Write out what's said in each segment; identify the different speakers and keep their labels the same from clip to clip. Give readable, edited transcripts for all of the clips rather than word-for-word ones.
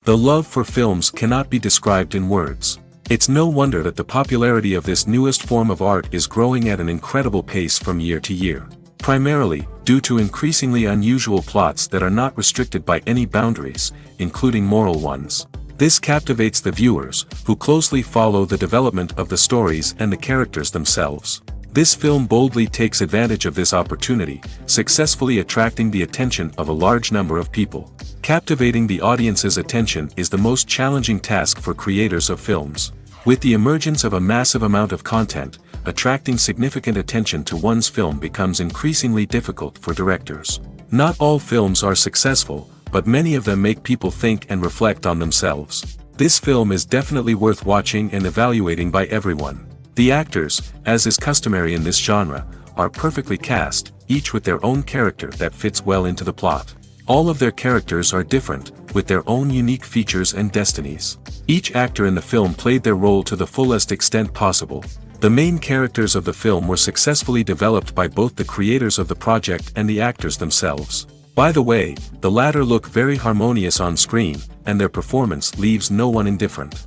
Speaker 1: The love for films cannot be described in words. It's no wonder that the popularity of this newest form of art is growing at an incredible pace from year to year. Primarily, due to increasingly unusual plots that are not restricted by any boundaries, including moral ones. This captivates the viewers, who closely follow the development of the stories and the characters themselves. This film boldly takes advantage of this opportunity, successfully attracting the attention of a large number of people. Captivating the audience's attention is the most challenging task for creators of films. With the emergence of a massive amount of content, attracting significant attention to one's film becomes increasingly difficult for directors. Not all films are successful, but many of them make people think and reflect on themselves. This film is definitely worth watching and evaluating by everyone. The actors, as is customary in this genre, are perfectly cast, each with their own character that fits well into the plot. All of their characters are different, with their own unique features and destinies. Each actor in the film played their role to the fullest extent possible. The main characters of the film were successfully developed by both the creators of the project and the actors themselves. By the way, the latter look very harmonious on screen, and their performance leaves no one indifferent.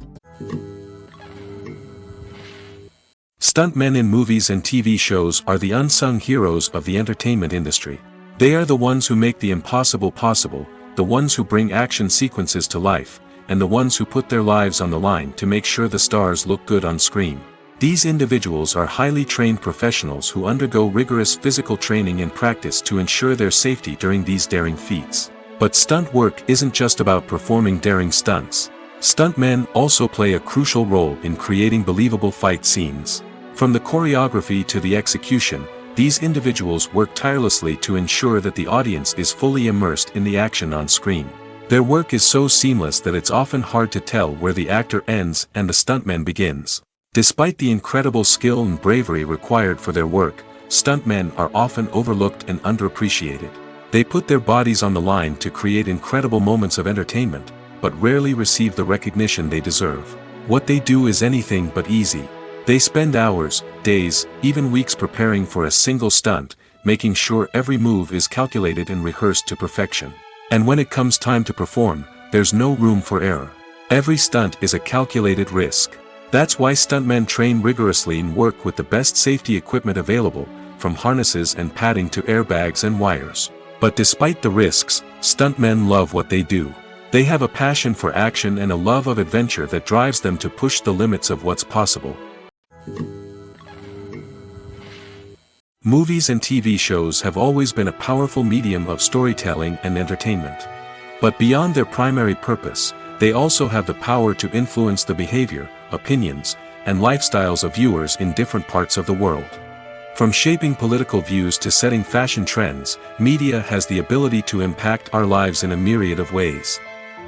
Speaker 1: Stuntmen in movies and TV shows are the unsung heroes of the entertainment industry. They are the ones who make the impossible possible, the ones who bring action sequences to life, and the ones who put their lives on the line to make sure the stars look good on screen. These individuals are highly trained professionals who undergo rigorous physical training and practice to ensure their safety during these daring feats. But stunt work isn't just about performing daring stunts. Stuntmen also play a crucial role in creating believable fight scenes. From the choreography to the execution, these individuals work tirelessly to ensure that the audience is fully immersed in the action on screen. Their work is so seamless that it's often hard to tell where the actor ends and the stuntman begins. Despite the incredible skill and bravery required for their work, stuntmen are often overlooked and underappreciated. They put their bodies on the line to create incredible moments of entertainment, but rarely receive the recognition they deserve. What they do is anything but easy. They spend hours, days, even weeks preparing for a single stunt, making sure every move is calculated and rehearsed to perfection. And when it comes time to perform, there's no room for error. Every stunt is a calculated risk. That's why stuntmen train rigorously and work with the best safety equipment available, from harnesses and padding to airbags and wires. But despite the risks, stuntmen love what they do. They have a passion for action and a love of adventure that drives them to push the limits of what's possible. Movies and TV shows have always been a powerful medium of storytelling and entertainment. But beyond their primary purpose, they also have the power to influence the behavior, opinions, and lifestyles of viewers in different parts of the world. From shaping political views to setting fashion trends, media has the ability to impact our lives in a myriad of ways.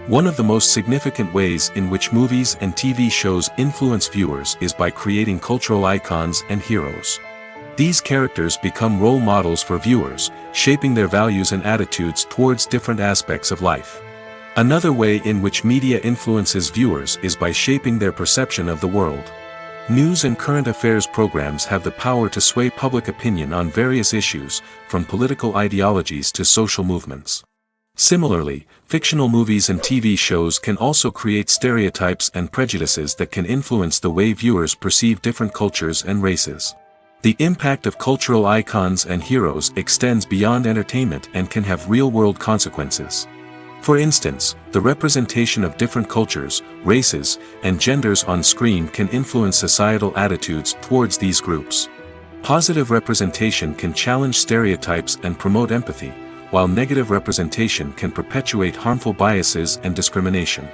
Speaker 1: One of the most significant ways in which movies and TV shows influence viewers is by creating cultural icons and heroes. These characters become role models for viewers, shaping their values and attitudes towards different aspects of life. Another way in which media influences viewers is by shaping their perception of the world. News and current affairs programs have the power to sway public opinion on various issues, from political ideologies to social movements. Similarly, fictional movies and TV shows can also create stereotypes and prejudices that can influence the way viewers perceive different cultures and races. The impact of cultural icons and heroes extends beyond entertainment and can have real-world consequences. For instance, the representation of different cultures, races, and genders on screen can influence societal attitudes towards these groups. Positive representation can challenge stereotypes and promote empathy, while negative representation can perpetuate harmful biases and discrimination.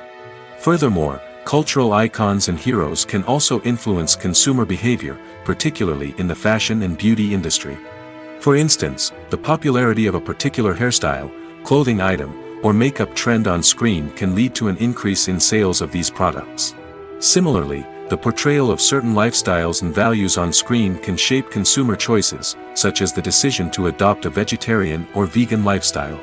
Speaker 1: Furthermore, cultural icons and heroes can also influence consumer behavior, particularly in the fashion and beauty industry. For instance, the popularity of a particular hairstyle, clothing item, or makeup trend on screen can lead to an increase in sales of these products. Similarly, the portrayal of certain lifestyles and values on screen can shape consumer choices, such as the decision to adopt a vegetarian or vegan lifestyle.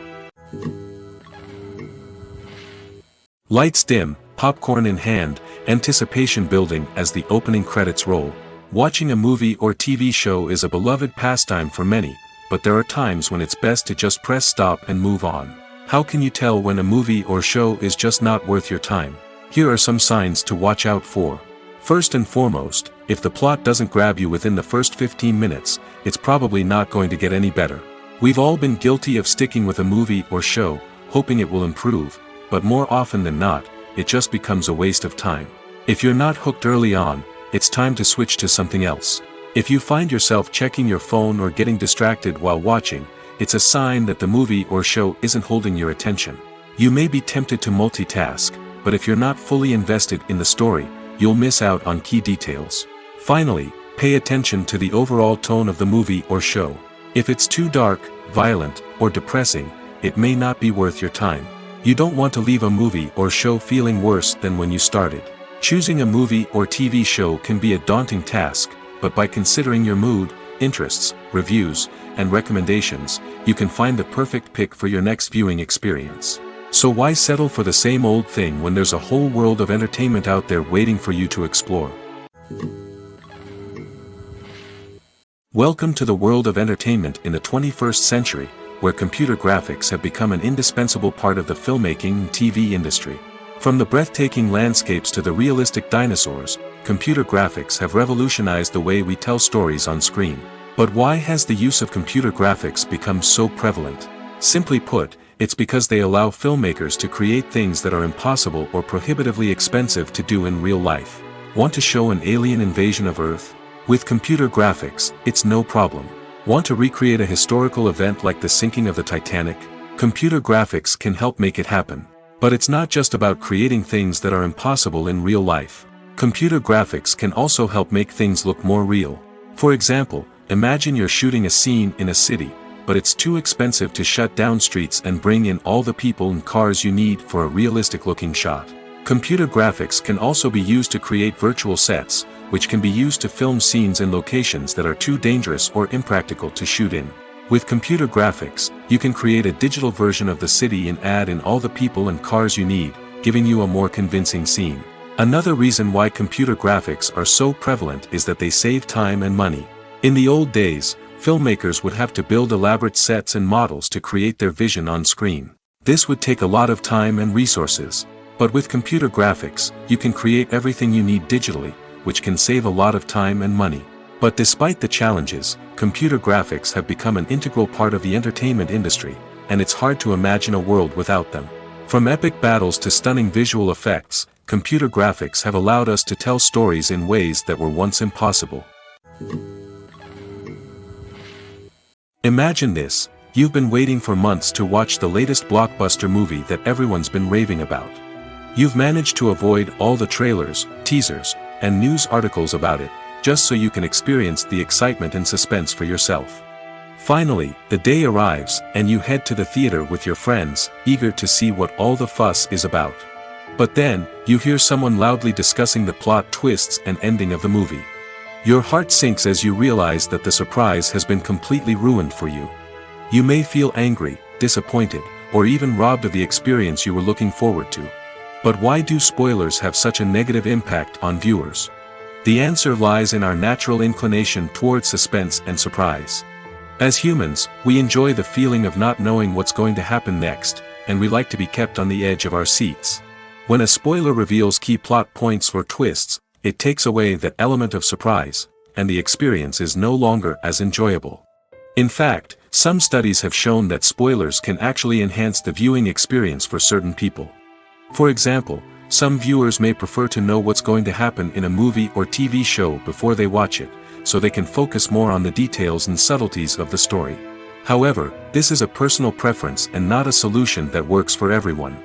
Speaker 1: Lights dim, popcorn in hand, anticipation building as the opening credits roll. Watching a movie or TV show is a beloved pastime for many, but there are times when it's best to just press stop and move on. How can you tell when a movie or show is just not worth your time? Here are some signs to watch out for. First and foremost, if the plot doesn't grab you within the first 15 minutes, it's probably not going to get any better. We've all been guilty of sticking with a movie or show, hoping it will improve, but more often than not, it just becomes a waste of time. If you're not hooked early on, it's time to switch to something else. If you find yourself checking your phone or getting distracted while watching, it's a sign that the movie or show isn't holding your attention. You may be tempted to multitask, but if you're not fully invested in the story, you'll miss out on key details. Finally, pay attention to the overall tone of the movie or show. If it's too dark, violent, or depressing, it may not be worth your time. You don't want to leave a movie or show feeling worse than when you started. Choosing a movie or TV show can be a daunting task, but by considering your mood, interests, reviews, and recommendations, you can find the perfect pick for your next viewing experience. So why settle for the same old thing when there's a whole world of entertainment out there waiting for you to explore? Welcome to the world of entertainment in the 21st century, where computer graphics have become an indispensable part of the filmmaking and TV industry. From the breathtaking landscapes to the realistic dinosaurs, computer graphics have revolutionized the way we tell stories on screen. But why has the use of computer graphics become so prevalent? Simply put, it's because they allow filmmakers to create things that are impossible or prohibitively expensive to do in real life. Want to show an alien invasion of Earth? With computer graphics, it's no problem. Want to recreate a historical event like the sinking of the Titanic? Computer graphics can help make it happen. But it's not just about creating things that are impossible in real life. Computer graphics can also help make things look more real. For example, imagine you're shooting a scene in a city, but it's too expensive to shut down streets and bring in all the people and cars you need for a realistic-looking shot. Computer graphics can also be used to create virtual sets, which can be used to film scenes in locations that are too dangerous or impractical to shoot in. With computer graphics, you can create a digital version of the city and add in all the people and cars you need, giving you a more convincing scene. Another reason why computer graphics are so prevalent is that they save time and money. In the old days, filmmakers would have to build elaborate sets and models to create their vision on screen. This would take a lot of time and resources. But with computer graphics, you can create everything you need digitally, which can save a lot of time and money. But despite the challenges, computer graphics have become an integral part of the entertainment industry, and it's hard to imagine a world without them. From epic battles to stunning visual effects, computer graphics have allowed us to tell stories in ways that were once impossible. Imagine this, you've been waiting for months to watch the latest blockbuster movie that everyone's been raving about. You've managed to avoid all the trailers, teasers, and news articles about it, just so you can experience the excitement and suspense for yourself. Finally, the day arrives, and you head to the theater with your friends, eager to see what all the fuss is about. But then, you hear someone loudly discussing the plot twists and ending of the movie. Your heart sinks as you realize that the surprise has been completely ruined for you. You may feel angry, disappointed, or even robbed of the experience you were looking forward to. But why do spoilers have such a negative impact on viewers? The answer lies in our natural inclination towards suspense and surprise. As humans, we enjoy the feeling of not knowing what's going to happen next, and we like to be kept on the edge of our seats. When a spoiler reveals key plot points or twists, it takes away that element of surprise, and the experience is no longer as enjoyable. In fact, some studies have shown that spoilers can actually enhance the viewing experience for certain people. For example, some viewers may prefer to know what's going to happen in a movie or TV show before they watch it, so they can focus more on the details and subtleties of the story. However, this is a personal preference and not a solution that works for everyone.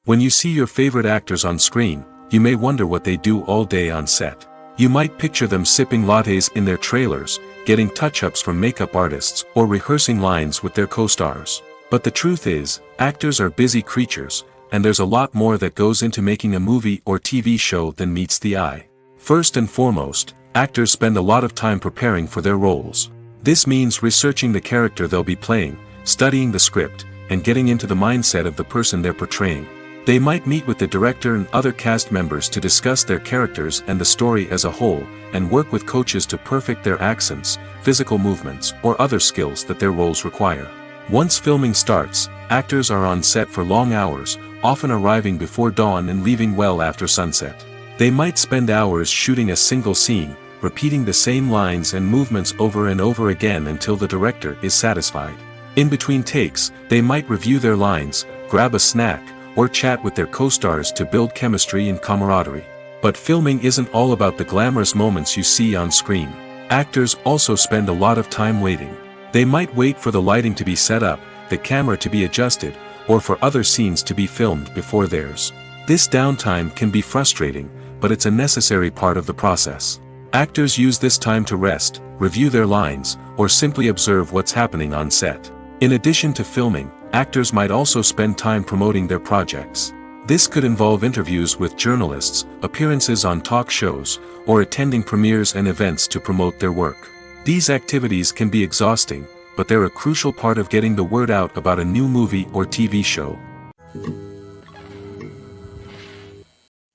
Speaker 1: When you see your favorite actors on screen, you may wonder what they do all day on set. You might picture them sipping lattes in their trailers, getting touch-ups from makeup artists, or rehearsing lines with their co-stars. But the truth is, actors are busy creatures, and there's a lot more that goes into making a movie or TV show than meets the eye. First and foremost, actors spend a lot of time preparing for their roles. This means researching the character they'll be playing, studying the script, and getting into the mindset of the person they're portraying. They might meet with the director and other cast members to discuss their characters and the story as a whole, and work with coaches to perfect their accents, physical movements, or other skills that their roles require. Once filming starts, actors are on set for long hours, often arriving before dawn and leaving well after sunset. They might spend hours shooting a single scene, repeating the same lines and movements over and over again until the director is satisfied. In between takes, they might review their lines, grab a snack, or chat with their co-stars to build chemistry and camaraderie. But filming isn't all about the glamorous moments you see on screen. Actors also spend a lot of time waiting. They might wait for the lighting to be set up, the camera to be adjusted, or for other scenes to be filmed before theirs. This downtime can be frustrating, but it's a necessary part of the process. Actors use this time to rest, review their lines, or simply observe what's happening on set. In addition to filming, actors might also spend time promoting their projects. This could involve interviews with journalists, appearances on talk shows, or attending premieres and events to promote their work. These activities can be exhausting, but they're a crucial part of getting the word out about a new movie or TV show.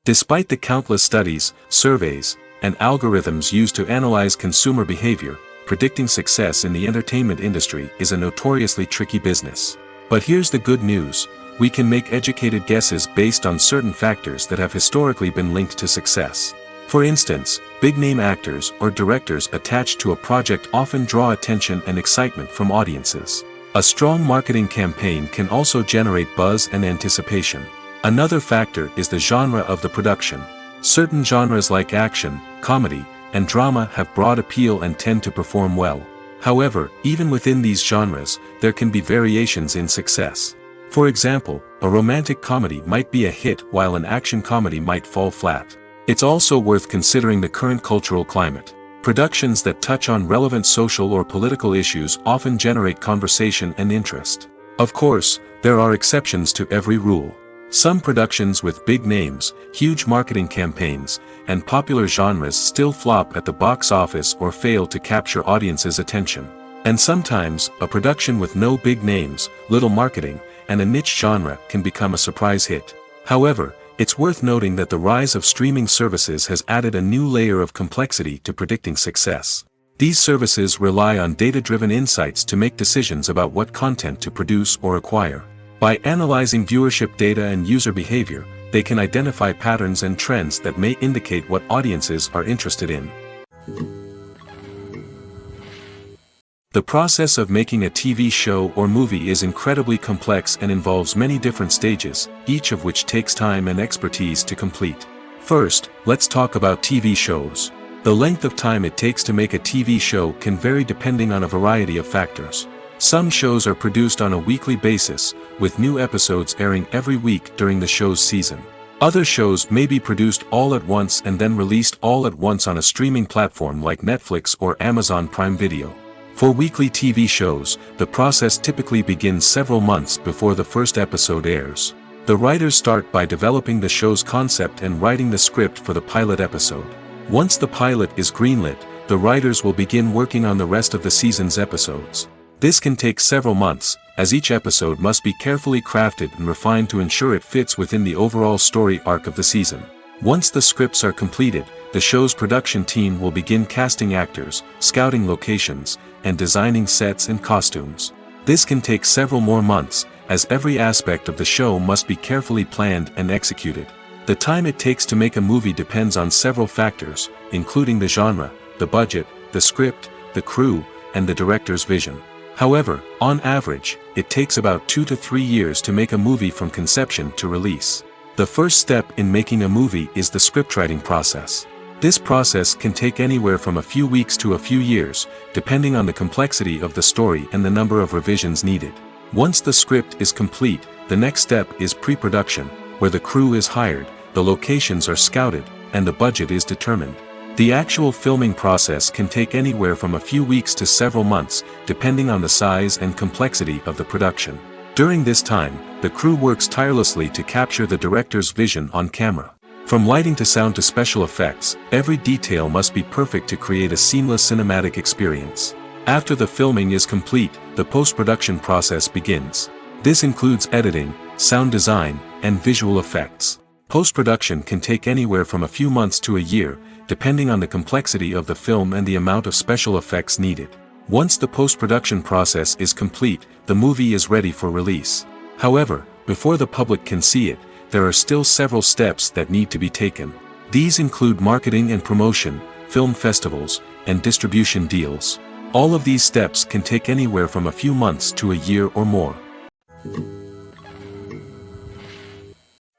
Speaker 1: Despite the countless studies, surveys, and algorithms used to analyze consumer behavior, predicting success in the entertainment industry is a notoriously tricky business. But here's the good news: we can make educated guesses based on certain factors that have historically been linked to success. For instance, big-name actors or directors attached to a project often draw attention and excitement from audiences. A strong marketing campaign can also generate buzz and anticipation. Another factor is the genre of the production. Certain genres like action, comedy, and drama have broad appeal and tend to perform well. However, even within these genres, there can be variations in success. For example, a romantic comedy might be a hit while an action comedy might fall flat. It's also worth considering the current cultural climate. Productions that touch on relevant social or political issues often generate conversation and interest. Of course, there are exceptions to every rule. Some productions with big names, huge marketing campaigns, and popular genres still flop at the box office or fail to capture audiences' attention. And sometimes, a production with no big names, little marketing, and a niche genre can become a surprise hit. However, it's worth noting that the rise of streaming services has added a new layer of complexity to predicting success. These services rely on data-driven insights to make decisions about what content to produce or acquire. By analyzing viewership data and user behavior, they can identify patterns and trends that may indicate what audiences are interested in. The process of making a TV show or movie is incredibly complex and involves many different stages, each of which takes time and expertise to complete. First, let's talk about TV shows. The length of time it takes to make a TV show can vary depending on a variety of factors. Some shows are produced on a weekly basis, with new episodes airing every week during the show's season. Other shows may be produced all at once and then released all at once on a streaming platform like Netflix or Amazon Prime Video. For weekly TV shows, the process typically begins several months before the first episode airs. The writers start by developing the show's concept and writing the script for the pilot episode. Once the pilot is greenlit, the writers will begin working on the rest of the season's episodes. This can take several months, as each episode must be carefully crafted and refined to ensure it fits within the overall story arc of the season. Once the scripts are completed, the show's production team will begin casting actors, scouting locations, and designing sets and costumes. This can take several more months, as every aspect of the show must be carefully planned and executed. The time it takes to make a movie depends on several factors, including the genre, the budget, the script, the crew, and the director's vision. However, on average, it takes about 2 to 3 years to make a movie from conception to release. The first step in making a movie is the scriptwriting process. This process can take anywhere from a few weeks to a few years, depending on the complexity of the story and the number of revisions needed. Once the script is complete, the next step is pre-production, where the crew is hired, the locations are scouted, and the budget is determined. The actual filming process can take anywhere from a few weeks to several months, depending on the size and complexity of the production. During this time, the crew works tirelessly to capture the director's vision on camera. From lighting to sound to special effects, every detail must be perfect to create a seamless cinematic experience. After the filming is complete, the post-production process begins. This includes editing, sound design, and visual effects. Post-production can take anywhere from a few months to a year, depending on the complexity of the film and the amount of special effects needed. Once the post-production process is complete, the movie is ready for release. However, before the public can see it, there are still several steps that need to be taken. These include marketing and promotion, film festivals, and distribution deals. All of these steps can take anywhere from a few months to a year or more.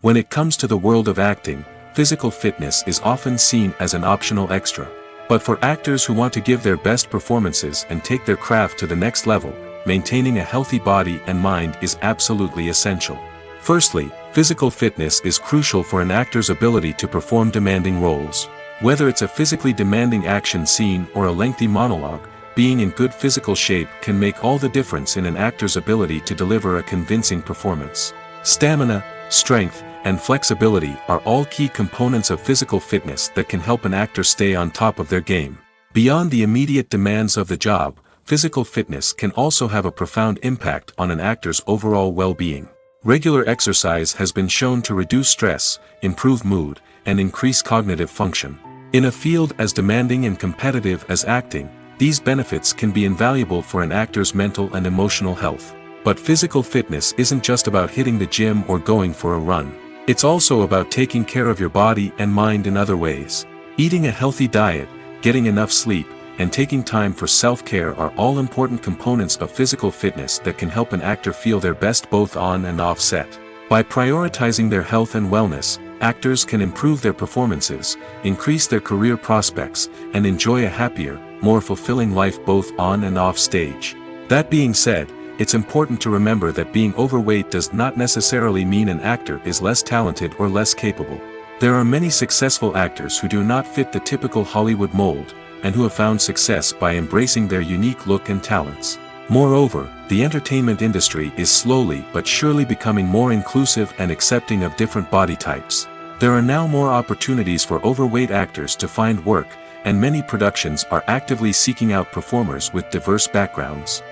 Speaker 1: When it comes to the world of acting, physical fitness is often seen as an optional extra. But for actors who want to give their best performances and take their craft to the next level, maintaining a healthy body and mind is absolutely essential. Firstly, physical fitness is crucial for an actor's ability to perform demanding roles. Whether it's a physically demanding action scene or a lengthy monologue, being in good physical shape can make all the difference in an actor's ability to deliver a convincing performance. Stamina, strength, and flexibility are all key components of physical fitness that can help an actor stay on top of their game. Beyond the immediate demands of the job, physical fitness can also have a profound impact on an actor's overall well-being. Regular exercise has been shown to reduce stress, improve mood, and increase cognitive function. In a field as demanding and competitive as acting, these benefits can be invaluable for an actor's mental and emotional health. But physical fitness isn't just about hitting the gym or going for a run. It's also about taking care of your body and mind in other ways. Eating a healthy diet, getting enough sleep, and taking time for self-care are all important components of physical fitness that can help an actor feel their best both on and off set. By prioritizing their health and wellness, actors can improve their performances, increase their career prospects, and enjoy a happier, more fulfilling life both on and off stage. That being said, it's important to remember that being overweight does not necessarily mean an actor is less talented or less capable. There are many successful actors who do not fit the typical Hollywood mold, and who have found success by embracing their unique look and talents. Moreover, the entertainment industry is slowly but surely becoming more inclusive and accepting of different body types. There are now more opportunities for overweight actors to find work, and many productions are actively seeking out performers with diverse backgrounds.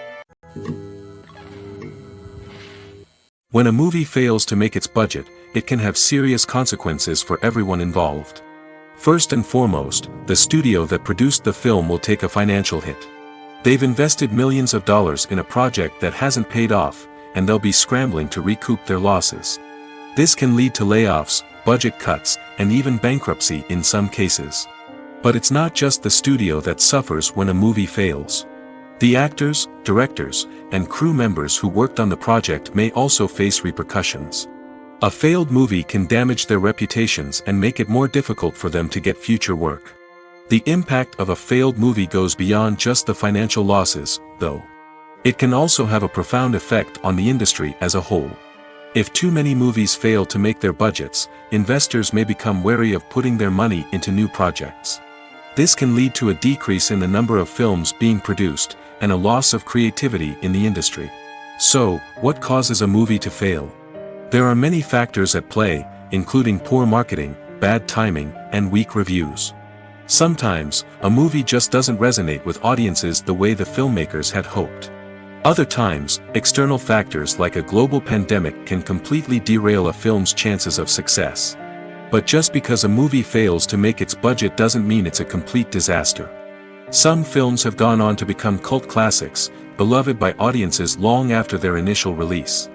Speaker 1: When a movie fails to make its budget, it can have serious consequences for everyone involved. First and foremost, the studio that produced the film will take a financial hit. They've invested millions of dollars in a project that hasn't paid off, and they'll be scrambling to recoup their losses. This can lead to layoffs, budget cuts, and even bankruptcy in some cases. But it's not just the studio that suffers when a movie fails. The actors, directors, and crew members who worked on the project may also face repercussions. A failed movie can damage their reputations and make it more difficult for them to get future work. The impact of a failed movie goes beyond just the financial losses, though. It can also have a profound effect on the industry as a whole. If too many movies fail to make their budgets, investors may become wary of putting their money into new projects. This can lead to a decrease in the number of films being produced, and a loss of creativity in the industry. So, what causes a movie to fail? There are many factors at play, including poor marketing, bad timing, and weak reviews. Sometimes, a movie just doesn't resonate with audiences the way the filmmakers had hoped. Other times, external factors like a global pandemic can completely derail a film's chances of success. But just because a movie fails to make its budget doesn't mean it's a complete disaster. Some films have gone on to become cult classics, beloved by audiences long after their initial release.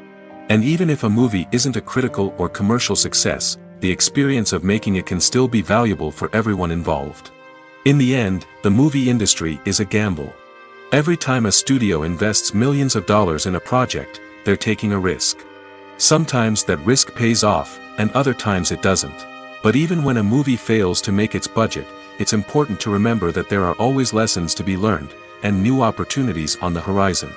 Speaker 1: And even if a movie isn't a critical or commercial success, the experience of making it can still be valuable for everyone involved. In the end, the movie industry is a gamble. Every time a studio invests millions of dollars in a project, they're taking a risk. Sometimes that risk pays off, and other times it doesn't. But even when a movie fails to make its budget, it's important to remember that there are always lessons to be learned, and new opportunities on the horizon.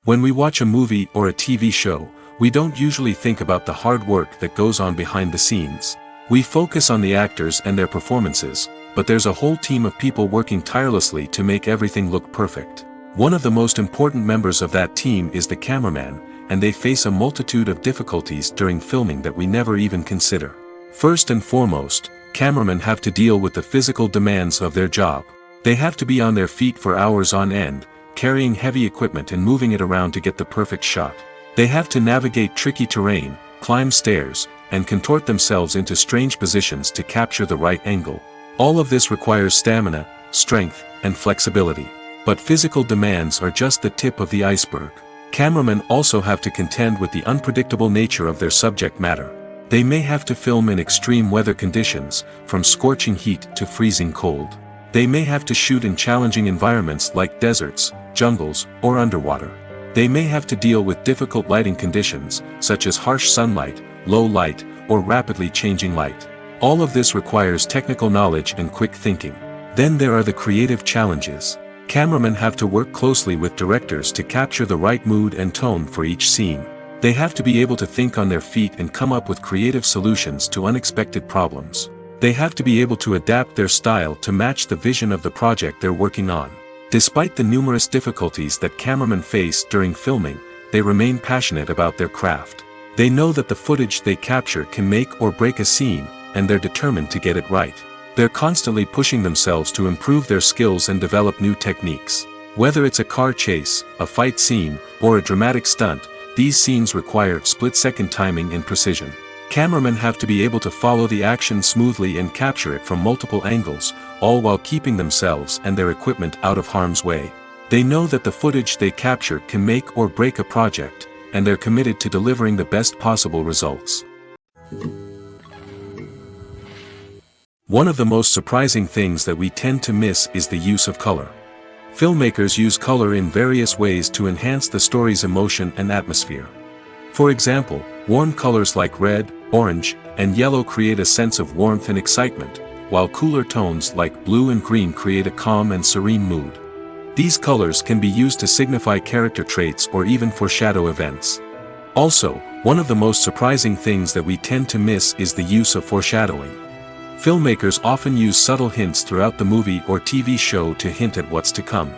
Speaker 1: When we watch a movie or a TV show, we don't usually think about the hard work that goes on behind the scenes. We focus on the actors and their performances, but there's a whole team of people working tirelessly to make everything look perfect. One of the most important members of that team is the cameraman, and they face a multitude of difficulties during filming that we never even consider. First and foremost, cameramen have to deal with the physical demands of their job. They have to be on their feet for hours on end, carrying heavy equipment and moving it around to get the perfect shot. They have to navigate tricky terrain, climb stairs, and contort themselves into strange positions to capture the right angle. All of this requires stamina, strength, and flexibility. But physical demands are just the tip of the iceberg. Cameramen also have to contend with the unpredictable nature of their subject matter. They may have to film in extreme weather conditions, from scorching heat to freezing cold. They may have to shoot in challenging environments like deserts, jungles, or underwater. They may have to deal with difficult lighting conditions, such as harsh sunlight, low light, or rapidly changing light. All of this requires technical knowledge and quick thinking. Then there are the creative challenges. Cameramen have to work closely with directors to capture the right mood and tone for each scene. They have to be able to think on their feet and come up with creative solutions to unexpected problems. They have to be able to adapt their style to match the vision of the project they're working on. Despite the numerous difficulties that cameramen face during filming, they remain passionate about their craft. They know that the footage they capture can make or break a scene, and they're determined to get it right. They're constantly pushing themselves to improve their skills and develop new techniques. Whether it's a car chase, a fight scene, or a dramatic stunt, these scenes require split-second timing and precision. Cameramen have to be able to follow the action smoothly and capture it from multiple angles, all while keeping themselves and their equipment out of harm's way. They know that the footage they capture can make or break a project, and they're committed to delivering the best possible results. One of the most surprising things that we tend to miss is the use of color. Filmmakers use color in various ways to enhance the story's emotion and atmosphere. For example, warm colors like red, orange, and yellow create a sense of warmth and excitement, while cooler tones like blue and green create a calm and serene mood. These colors can be used to signify character traits or even foreshadow events. Also, one of the most surprising things that we tend to miss is the use of foreshadowing. Filmmakers often use subtle hints throughout the movie or TV show to hint at what's to come.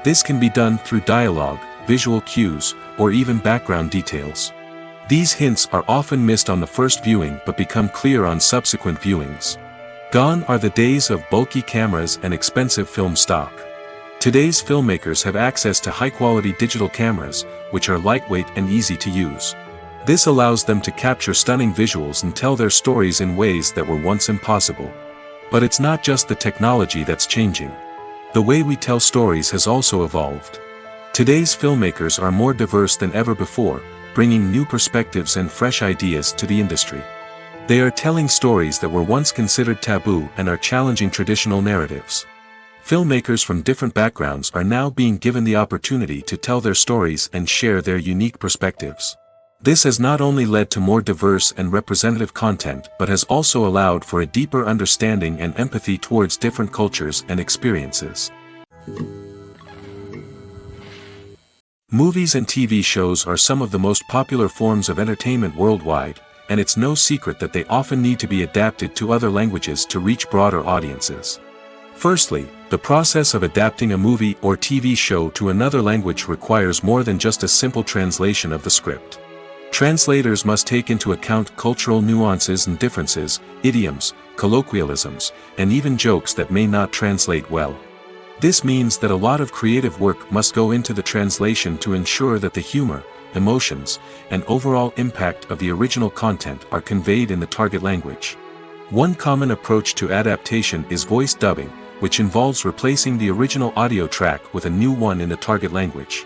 Speaker 1: This can be done through dialogue, visual cues, or even background details. These hints are often missed on the first viewing but become clear on subsequent viewings. Gone are the days of bulky cameras and expensive film stock. Today's filmmakers have access to high-quality digital cameras, which are lightweight and easy to use. This allows them to capture stunning visuals and tell their stories in ways that were once impossible. But it's not just the technology that's changing. The way we tell stories has also evolved. Today's filmmakers are more diverse than ever before, bringing new perspectives and fresh ideas to the industry. They are telling stories that were once considered taboo and are challenging traditional narratives. Filmmakers from different backgrounds are now being given the opportunity to tell their stories and share their unique perspectives. This has not only led to more diverse and representative content but has also allowed for a deeper understanding and empathy towards different cultures and experiences. Movies and TV shows are some of the most popular forms of entertainment worldwide, and it's no secret that they often need to be adapted to other languages to reach broader audiences. Firstly, the process of adapting a movie or TV show to another language requires more than just a simple translation of the script. Translators must take into account cultural nuances and differences, idioms, colloquialisms, and even jokes that may not translate well. This means that a lot of creative work must go into the translation to ensure that the humor, emotions, and overall impact of the original content are conveyed in the target language. One common approach to adaptation is voice dubbing, which involves replacing the original audio track with a new one in the target language.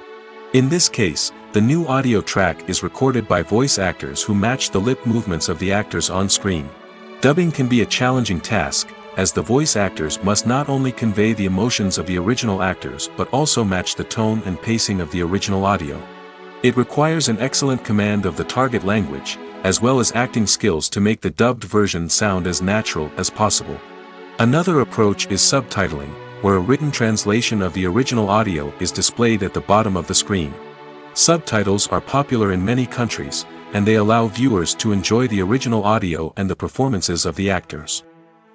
Speaker 1: In this case, the new audio track is recorded by voice actors who match the lip movements of the actors on screen. Dubbing can be a challenging task, as the voice actors must not only convey the emotions of the original actors but also match the tone and pacing of the original audio. It requires an excellent command of the target language, as well as acting skills to make the dubbed version sound as natural as possible. Another approach is subtitling, where a written translation of the original audio is displayed at the bottom of the screen. Subtitles are popular in many countries, and they allow viewers to enjoy the original audio and the performances of the actors.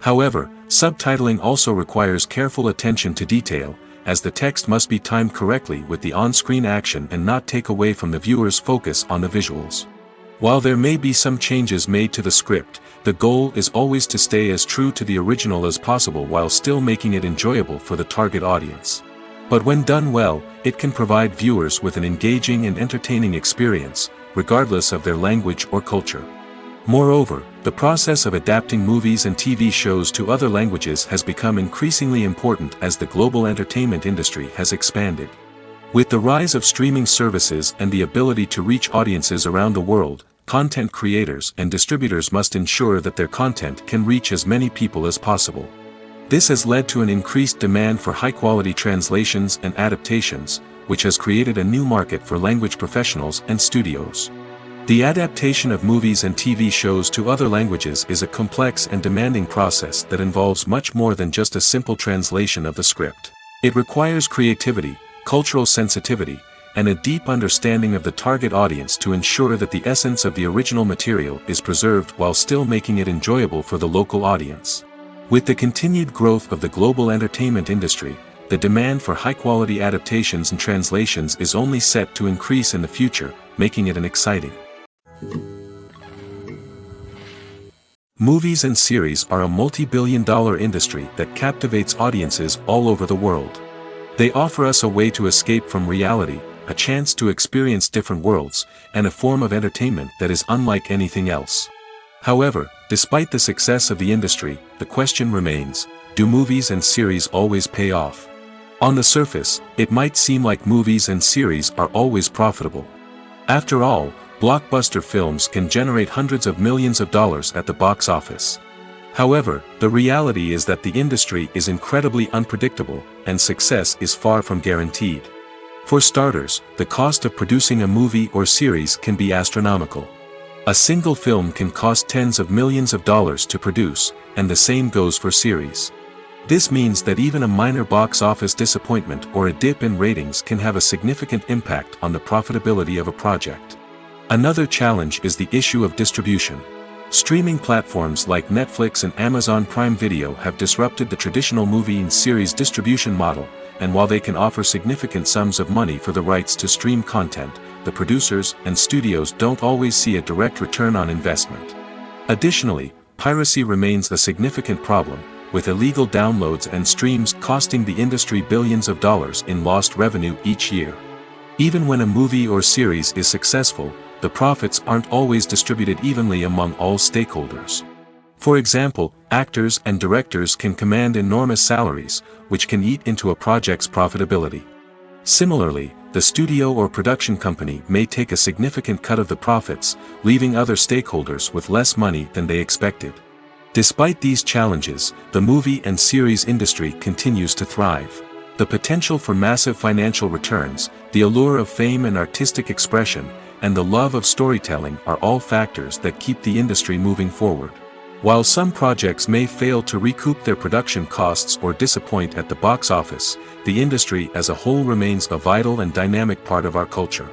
Speaker 1: However, subtitling also requires careful attention to detail, as the text must be timed correctly with the on-screen action and not take away from the viewer's focus on the visuals. While there may be some changes made to the script, the goal is always to stay as true to the original as possible while still making it enjoyable for the target audience. But when done well, it can provide viewers with an engaging and entertaining experience, regardless of their language or culture. Moreover, the process of adapting movies and TV shows to other languages has become increasingly important as the global entertainment industry has expanded. With the rise of streaming services and the ability to reach audiences around the world, content creators and distributors must ensure that their content can reach as many people as possible. This has led to an increased demand for high-quality translations and adaptations, which has created a new market for language professionals and studios. The adaptation of movies and TV shows to other languages is a complex and demanding process that involves much more than just a simple translation of the script. It requires creativity, cultural sensitivity, and a deep understanding of the target audience to ensure that the essence of the original material is preserved while still making it enjoyable for the local audience. With the continued growth of the global entertainment industry, the demand for high-quality adaptations and translations is only set to increase in the future, making it an exciting. Movies and series are a multi-billion-dollar industry that captivates audiences all over the world. They offer us a way to escape from reality, a chance to experience different worlds, and a form of entertainment that is unlike anything else. However, despite the success of the industry, the question remains, do movies and series always pay off? On the surface, it might seem like movies and series are always profitable. After all, blockbuster films can generate hundreds of millions of dollars at the box office. However, the reality is that the industry is incredibly unpredictable, and success is far from guaranteed. For starters, the cost of producing a movie or series can be astronomical. A single film can cost tens of millions of dollars to produce, and the same goes for series. This means that even a minor box office disappointment or a dip in ratings can have a significant impact on the profitability of a project. Another challenge is the issue of distribution. Streaming platforms like Netflix and Amazon Prime Video have disrupted the traditional movie and series distribution model, and while they can offer significant sums of money for the rights to stream content, the producers and studios don't always see a direct return on investment. Additionally, piracy remains a significant problem, with illegal downloads and streams costing the industry billions of dollars in lost revenue each year. Even when a movie or series is successful, the profits aren't always distributed evenly among all stakeholders. For example, actors and directors can command enormous salaries, which can eat into a project's profitability. Similarly, the studio or production company may take a significant cut of the profits, leaving other stakeholders with less money than they expected. Despite these challenges, the movie and series industry continues to thrive. The potential for massive financial returns, the allure of fame and artistic expression, and the love of storytelling are all factors that keep the industry moving forward. While some projects may fail to recoup their production costs or disappoint at the box office, the industry as a whole remains a vital and dynamic part of our culture.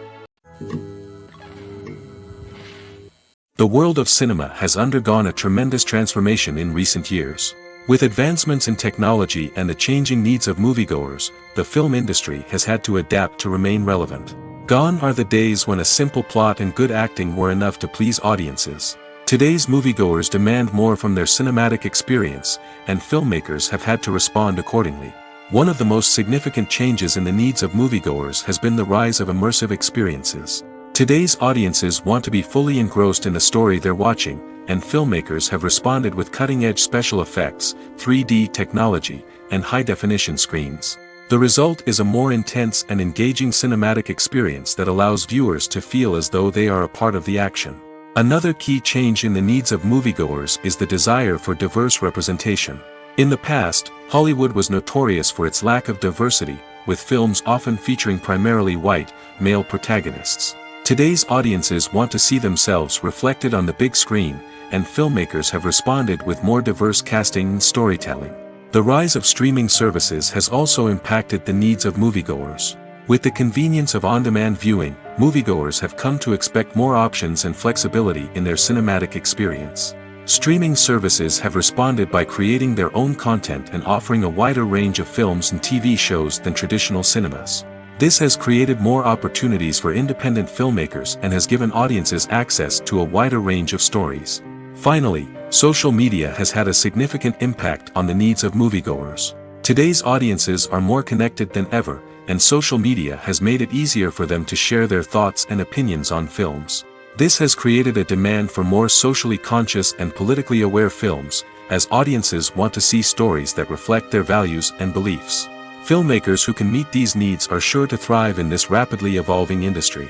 Speaker 1: The world of cinema has undergone a tremendous transformation in recent years. With advancements in technology and the changing needs of moviegoers, the film industry has had to adapt to remain relevant. Gone are the days when a simple plot and good acting were enough to please audiences. Today's moviegoers demand more from their cinematic experience, and filmmakers have had to respond accordingly. One of the most significant changes in the needs of moviegoers has been the rise of immersive experiences. Today's audiences want to be fully engrossed in the story they're watching, and filmmakers have responded with cutting-edge special effects, 3D technology, and high-definition screens. The result is a more intense and engaging cinematic experience that allows viewers to feel as though they are a part of the action. Another key change in the needs of moviegoers is the desire for diverse representation. In the past, Hollywood was notorious for its lack of diversity, with films often featuring primarily white, male protagonists. Today's audiences want to see themselves reflected on the big screen, and filmmakers have responded with more diverse casting and storytelling. The rise of streaming services has also impacted the needs of moviegoers. With the convenience of on-demand viewing, moviegoers have come to expect more options and flexibility in their cinematic experience. Streaming services have responded by creating their own content and offering a wider range of films and TV shows than traditional cinemas. This has created more opportunities for independent filmmakers and has given audiences access to a wider range of stories. Finally, social media has had a significant impact on the needs of moviegoers. Today's audiences are more connected than ever, and social media has made it easier for them to share their thoughts and opinions on films. This has created a demand for more socially conscious and politically aware films, as audiences want to see stories that reflect their values and beliefs. Filmmakers who can meet these needs are sure to thrive in this rapidly evolving industry.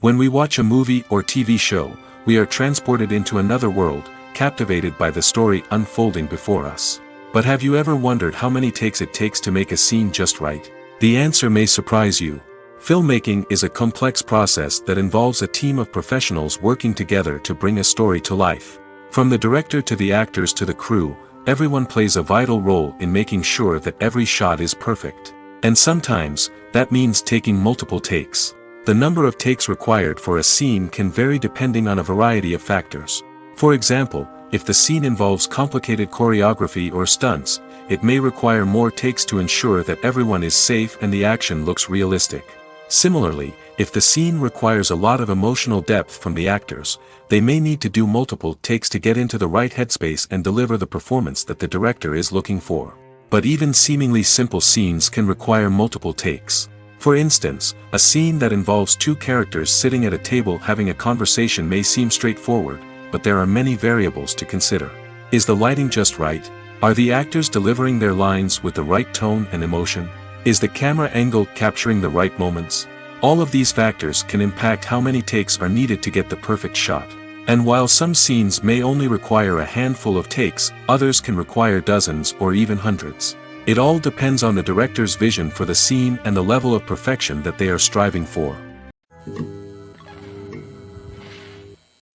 Speaker 1: When we watch a movie or TV show, we are transported into another world, captivated by the story unfolding before us. But have you ever wondered how many takes it takes to make a scene just right? The answer may surprise you. Filmmaking is a complex process that involves a team of professionals working together to bring a story to life. From the director to the actors to the crew, everyone plays a vital role in making sure that every shot is perfect. And sometimes, that means taking multiple takes. The number of takes required for a scene can vary depending on a variety of factors. For example, if the scene involves complicated choreography or stunts, it may require more takes to ensure that everyone is safe and the action looks realistic. Similarly, if the scene requires a lot of emotional depth from the actors, they may need to do multiple takes to get into the right headspace and deliver the performance that the director is looking for. But even seemingly simple scenes can require multiple takes. For instance, a scene that involves two characters sitting at a table having a conversation may seem straightforward, but there are many variables to consider. Is the lighting just right? Are the actors delivering their lines with the right tone and emotion? Is the camera angle capturing the right moments? All of these factors can impact how many takes are needed to get the perfect shot. And while some scenes may only require a handful of takes, others can require dozens or even hundreds. It all depends on the director's vision for the scene and the level of perfection that they are striving for.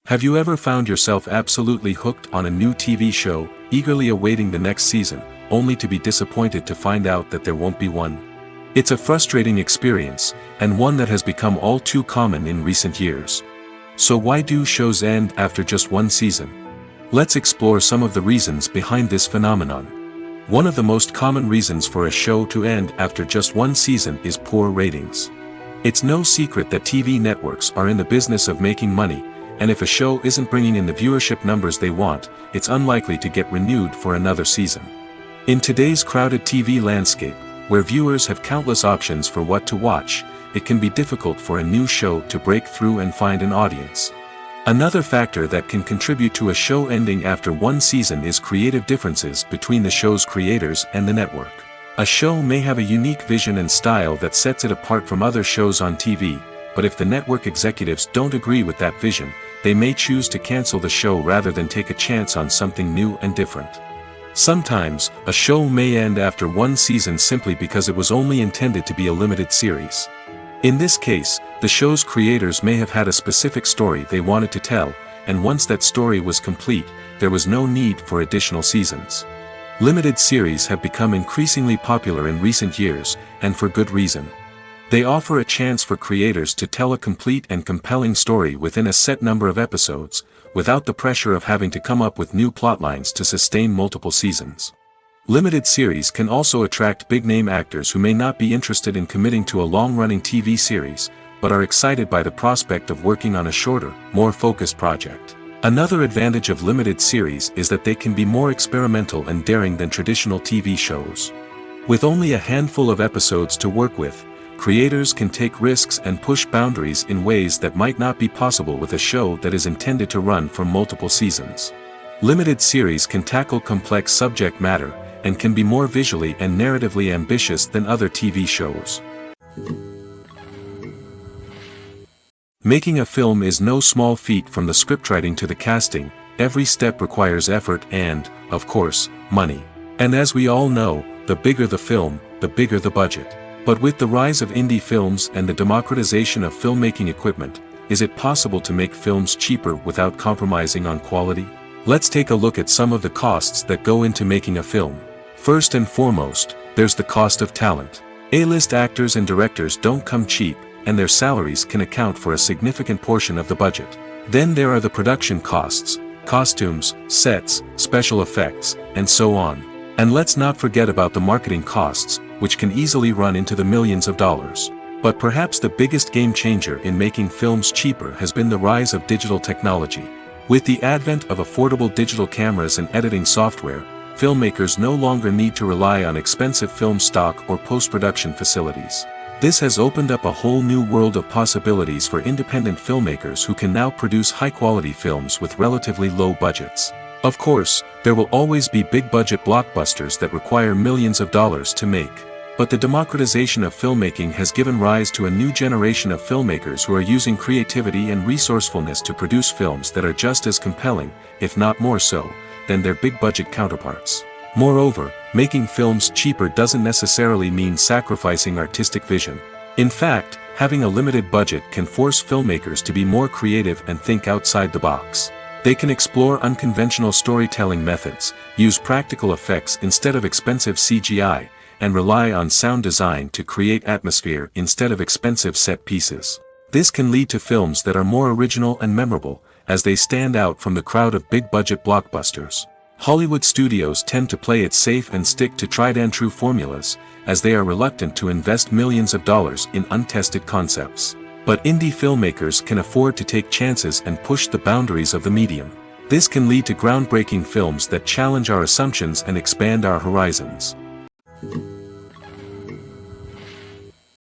Speaker 1: Have you ever found yourself absolutely hooked on a new TV show, eagerly awaiting the next season, only to be disappointed to find out that there won't be one? It's a frustrating experience, and one that has become all too common in recent years. So why do shows end after just one season? Let's explore some of the reasons behind this phenomenon. One of the most common reasons for a show to end after just one season is poor ratings. It's no secret that TV networks are in the business of making money, and if a show isn't bringing in the viewership numbers they want, it's unlikely to get renewed for another season. In today's crowded TV landscape, where viewers have countless options for what to watch, it can be difficult for a new show to break through and find an audience. Another factor that can contribute to a show ending after one season is creative differences between the show's creators and the network. A show may have a unique vision and style that sets it apart from other shows on TV, but if the network executives don't agree with that vision, they may choose to cancel the show rather than take a chance on something new and different. Sometimes, a show may end after one season simply because it was only intended to be a limited series. In this case, the show's creators may have had a specific story they wanted to tell, and once that story was complete, there was no need for additional seasons. Limited series have become increasingly popular in recent years, and for good reason. They offer a chance for creators to tell a complete and compelling story within a set number of episodes, without the pressure of having to come up with new plotlines to sustain multiple seasons. Limited series can also attract big-name actors who may not be interested in committing to a long-running TV series, but are excited by the prospect of working on a shorter, more focused project. Another advantage of limited series is that they can be more experimental and daring than traditional TV shows. With only a handful of episodes to work with, creators can take risks and push boundaries in ways that might not be possible with a show that is intended to run for multiple seasons. Limited series can tackle complex subject matter, and can be more visually and narratively ambitious than other TV shows. Making a film is no small feat. From the scriptwriting to the casting, every step requires effort and, of course, money. And as we all know, the bigger the film, the bigger the budget. But with the rise of indie films and the democratization of filmmaking equipment, is it possible to make films cheaper without compromising on quality? Let's take a look at some of the costs that go into making a film. First and foremost, there's the cost of talent. A-list actors and directors don't come cheap, and their salaries can account for a significant portion of the budget. Then there are the production costs, costumes, sets, special effects, and so on. And let's not forget about the marketing costs, which can easily run into the millions of dollars. But perhaps the biggest game changer in making films cheaper has been the rise of digital technology. With the advent of affordable digital cameras and editing software, filmmakers no longer need to rely on expensive film stock or post-production facilities. This has opened up a whole new world of possibilities for independent filmmakers who can now produce high-quality films with relatively low budgets. Of course, there will always be big-budget blockbusters that require millions of dollars to make. But the democratization of filmmaking has given rise to a new generation of filmmakers who are using creativity and resourcefulness to produce films that are just as compelling, if not more so, than their big-budget counterparts. Moreover, making films cheaper doesn't necessarily mean sacrificing artistic vision. In fact, having a limited budget can force filmmakers to be more creative and think outside the box. They can explore unconventional storytelling methods, use practical effects instead of expensive CGI, and rely on sound design to create atmosphere instead of expensive set pieces. This can lead to films that are more original and memorable, as they stand out from the crowd of big-budget blockbusters. Hollywood studios tend to play it safe and stick to tried-and-true formulas, as they are reluctant to invest millions of dollars in untested concepts. But indie filmmakers can afford to take chances and push the boundaries of the medium. This can lead to groundbreaking films that challenge our assumptions and expand our horizons.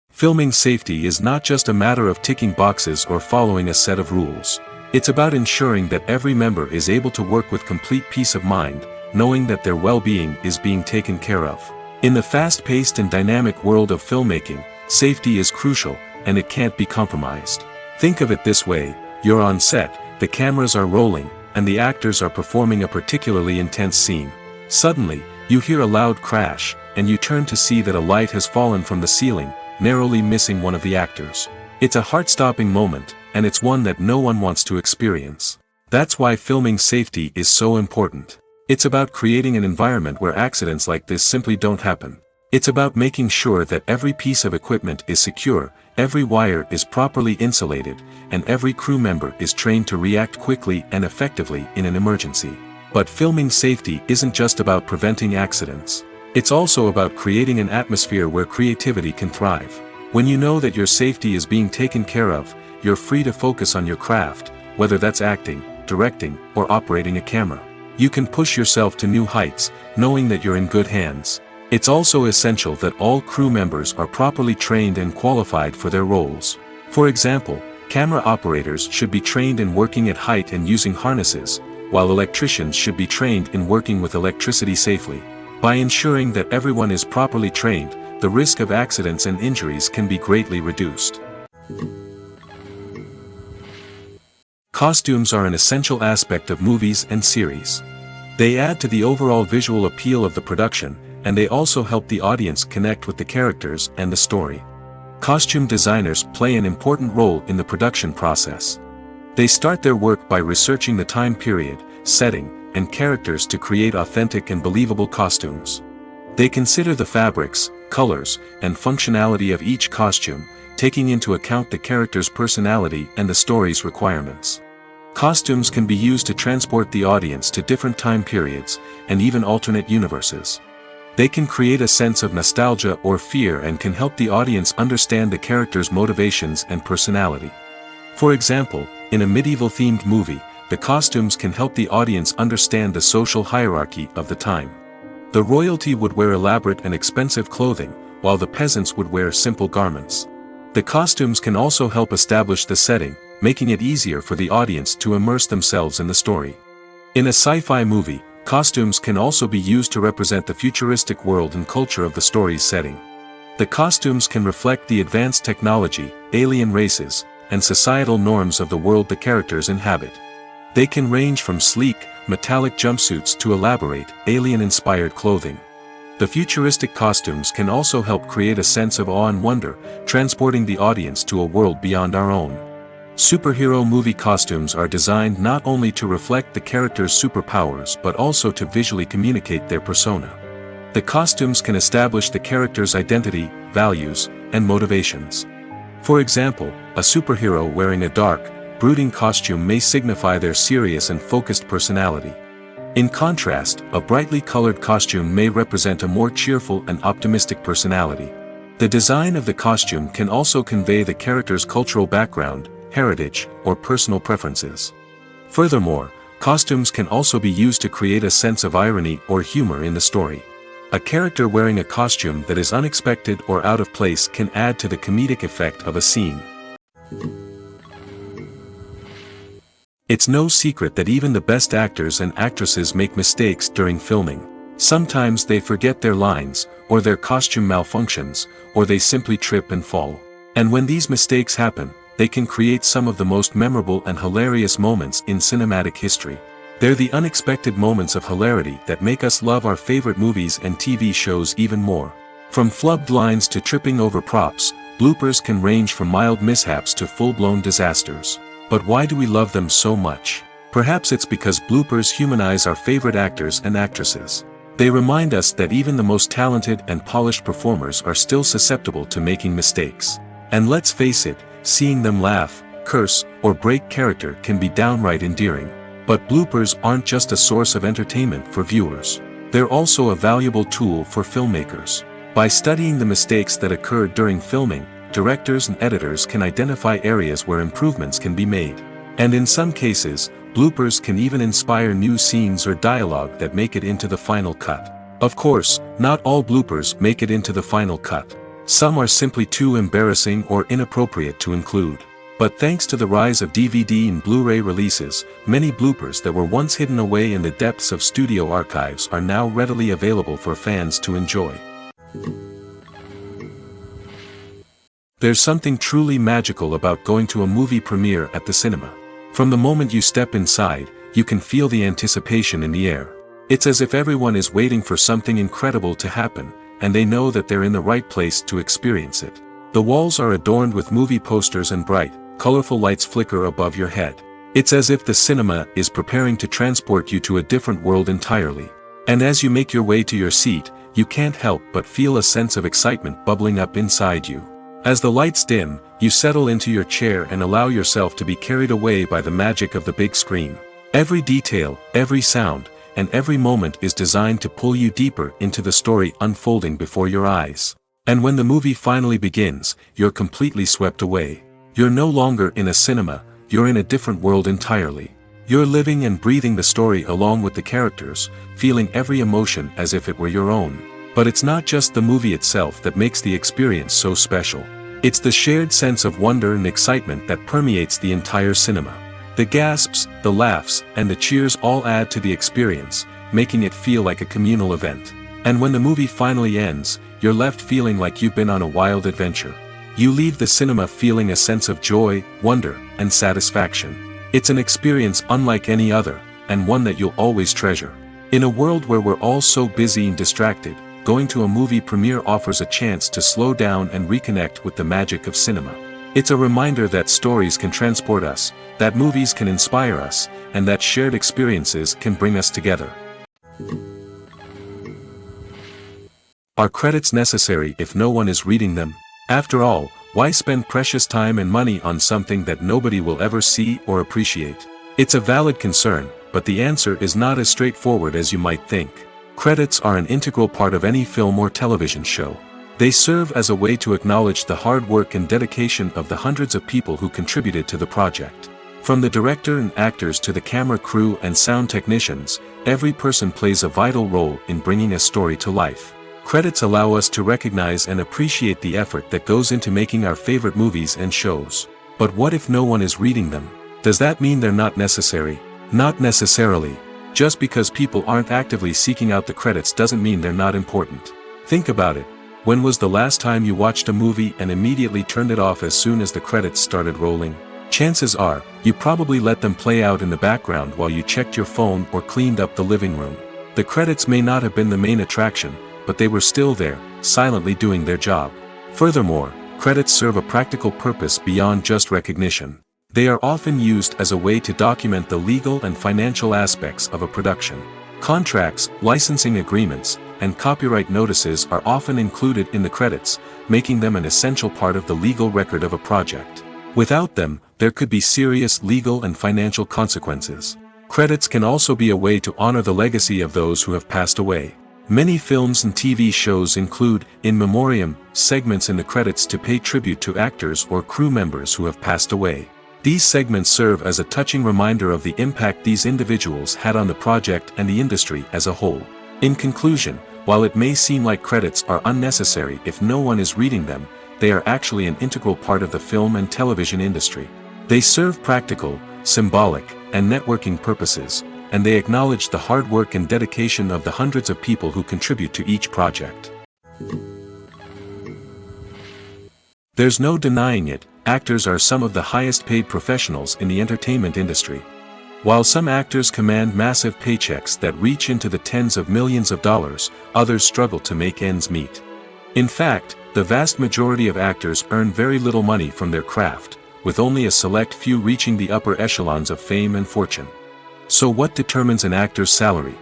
Speaker 1: Filming safety is not just a matter of ticking boxes or following a set of rules. It's about ensuring that every member is able to work with complete peace of mind, knowing that their well-being is being taken care of. In the fast-paced and dynamic world of filmmaking, safety is crucial, and it can't be compromised. Think of it this way: you're on set, the cameras are rolling, and the actors are performing a particularly intense scene. Suddenly, you hear a loud crash, and you turn to see that a light has fallen from the ceiling, narrowly missing one of the actors. It's a heart-stopping moment, and it's one that no one wants to experience. That's why filming safety is so important. It's about creating an environment where accidents like this simply don't happen. It's about making sure that every piece of equipment is secure, every wire is properly insulated, and every crew member is trained to react quickly and effectively in an emergency. But filming safety isn't just about preventing accidents. It's also about creating an atmosphere where creativity can thrive. When you know that your safety is being taken care of, you're free to focus on your craft, whether that's acting, directing, or operating a camera. You can push yourself to new heights, knowing that you're in good hands. It's also essential that all crew members are properly trained and qualified for their roles. For example, camera operators should be trained in working at height and using harnesses, while electricians should be trained in working with electricity safely. By ensuring that everyone is properly trained, the risk of accidents and injuries can be greatly reduced. Costumes are an essential aspect of movies and series. They add to the overall visual appeal of the production, and they also help the audience connect with the characters and the story. Costume designers play an important role in the production process. They start their work by researching the time period, setting, and characters to create authentic and believable costumes. They consider the fabrics, colors, and functionality of each costume, taking into account the character's personality and the story's requirements. Costumes can be used to transport the audience to different time periods, and even alternate universes. They can create a sense of nostalgia or fear and can help the audience understand the character's motivations and personality. For example, in a medieval-themed movie, the costumes can help the audience understand the social hierarchy of the time. The royalty would wear elaborate and expensive clothing, while the peasants would wear simple garments. The costumes can also help establish the setting, making it easier for the audience to immerse themselves in the story. In a sci-fi movie, costumes can also be used to represent the futuristic world and culture of the story's setting. The costumes can reflect the advanced technology, alien races, and societal norms of the world the characters inhabit. They can range from sleek, metallic jumpsuits to elaborate, alien-inspired clothing. The futuristic costumes can also help create a sense of awe and wonder, transporting the audience to a world beyond our own. Superhero movie costumes are designed not only to reflect the character's superpowers but also to visually communicate their persona. The costumes can establish the character's identity, values, and motivations. For example, a superhero wearing a dark, brooding costume may signify their serious and focused personality. In contrast, a brightly colored costume may represent a more cheerful and optimistic personality. The design of the costume can also convey the character's cultural background, heritage, or personal preferences. Furthermore, Costumes can also be used to create a sense of irony or humor in the story. A character wearing a costume that is unexpected or out of place can add to the comedic effect of a scene. It's no secret that even the best actors and actresses make mistakes during filming. Sometimes they forget their lines, or their costume malfunctions, or they simply trip and fall. And when these mistakes happen, they can create some of the most memorable and hilarious moments in cinematic history. They're the unexpected moments of hilarity that make us love our favorite movies and TV shows even more. From flubbed lines to tripping over props, bloopers can range from mild mishaps to full-blown disasters. But why do we love them so much? Perhaps it's because bloopers humanize our favorite actors and actresses. They remind us that even the most talented and polished performers are still susceptible to making mistakes. And let's face it, seeing them laugh, curse, or break character can be downright endearing. But bloopers aren't just a source of entertainment for viewers. They're also a valuable tool for filmmakers. By studying the mistakes that occurred during filming, directors and editors can identify areas where improvements can be made. And in some cases, bloopers can even inspire new scenes or dialogue that make it into the final cut. Of course, not all bloopers make it into the final cut. Some are simply too embarrassing or inappropriate to include. But thanks to the rise of DVD and Blu-ray releases, many bloopers that were once hidden away in the depths of studio archives are now readily available for fans to enjoy. There's something truly magical about going to a movie premiere at the cinema. From the moment you step inside, you can feel the anticipation in the air. It's as if everyone is waiting for something incredible to happen, and they know that they're in the right place to experience it. The walls are adorned with movie posters and bright, colorful lights flicker above your head. It's as if the cinema is preparing to transport you to a different world entirely. And as you make your way to your seat, you can't help but feel a sense of excitement bubbling up inside you. As the lights dim, you settle into your chair and allow yourself to be carried away by the magic of the big screen. Every detail, every sound, and every moment is designed to pull you deeper into the story unfolding before your eyes. And when the movie finally begins, you're completely swept away. You're no longer in a cinema, you're in a different world entirely. You're living and breathing the story along with the characters, feeling every emotion as if it were your own. But it's not just the movie itself that makes the experience so special. It's the shared sense of wonder and excitement that permeates the entire cinema. The gasps, the laughs, and the cheers all add to the experience, making it feel like a communal event. And when the movie finally ends, you're left feeling like you've been on a wild adventure. You leave the cinema feeling a sense of joy, wonder, and satisfaction. It's an experience unlike any other, and one that you'll always treasure. In a world where we're all so busy and distracted, going to a movie premiere offers a chance to slow down and reconnect with the magic of cinema. It's a reminder that stories can transport us, that movies can inspire us, and that shared experiences can bring us together. Are credits necessary if no one is reading them? After all, why spend precious time and money on something that nobody will ever see or appreciate? It's a valid concern, but the answer is not as straightforward as you might think. Credits are an integral part of any film or television show. They serve as a way to acknowledge the hard work and dedication of the hundreds of people who contributed to the project. From the director and actors to the camera crew and sound technicians, every person plays a vital role in bringing a story to life. Credits allow us to recognize and appreciate the effort that goes into making our favorite movies and shows. But what if no one is reading them? Does that mean they're not necessary? Not necessarily. Just because people aren't actively seeking out the credits doesn't mean they're not important. Think about it. When was the last time you watched a movie and immediately turned it off as soon as the credits started rolling? Chances are, you probably let them play out in the background while you checked your phone or cleaned up the living room. The credits may not have been the main attraction, but they were still there, silently doing their job. Furthermore, credits serve a practical purpose beyond just recognition. They are often used as a way to document the legal and financial aspects of a production. Contracts, licensing agreements, and copyright notices are often included in the credits, making them an essential part of the legal record of a project. Without them, there could be serious legal and financial consequences. Credits can also be a way to honor the legacy of those who have passed away. Many films and TV shows include, in memoriam, segments in the credits to pay tribute to actors or crew members who have passed away. These segments serve as a touching reminder of the impact these individuals had on the project and the industry as a whole. In conclusion, while it may seem like credits are unnecessary if no one is reading them, they are actually an integral part of the film and television industry. They serve practical, symbolic, and networking purposes, and they acknowledge the hard work and dedication of the hundreds of people who contribute to each project. There's no denying it, actors are some of the highest paid professionals in the entertainment industry. While some actors command massive paychecks that reach into the tens of millions of dollars, others struggle to make ends meet. In fact, the vast majority of actors earn very little money from their craft, with only a select few reaching the upper echelons of fame and fortune. So what determines an actor's salary?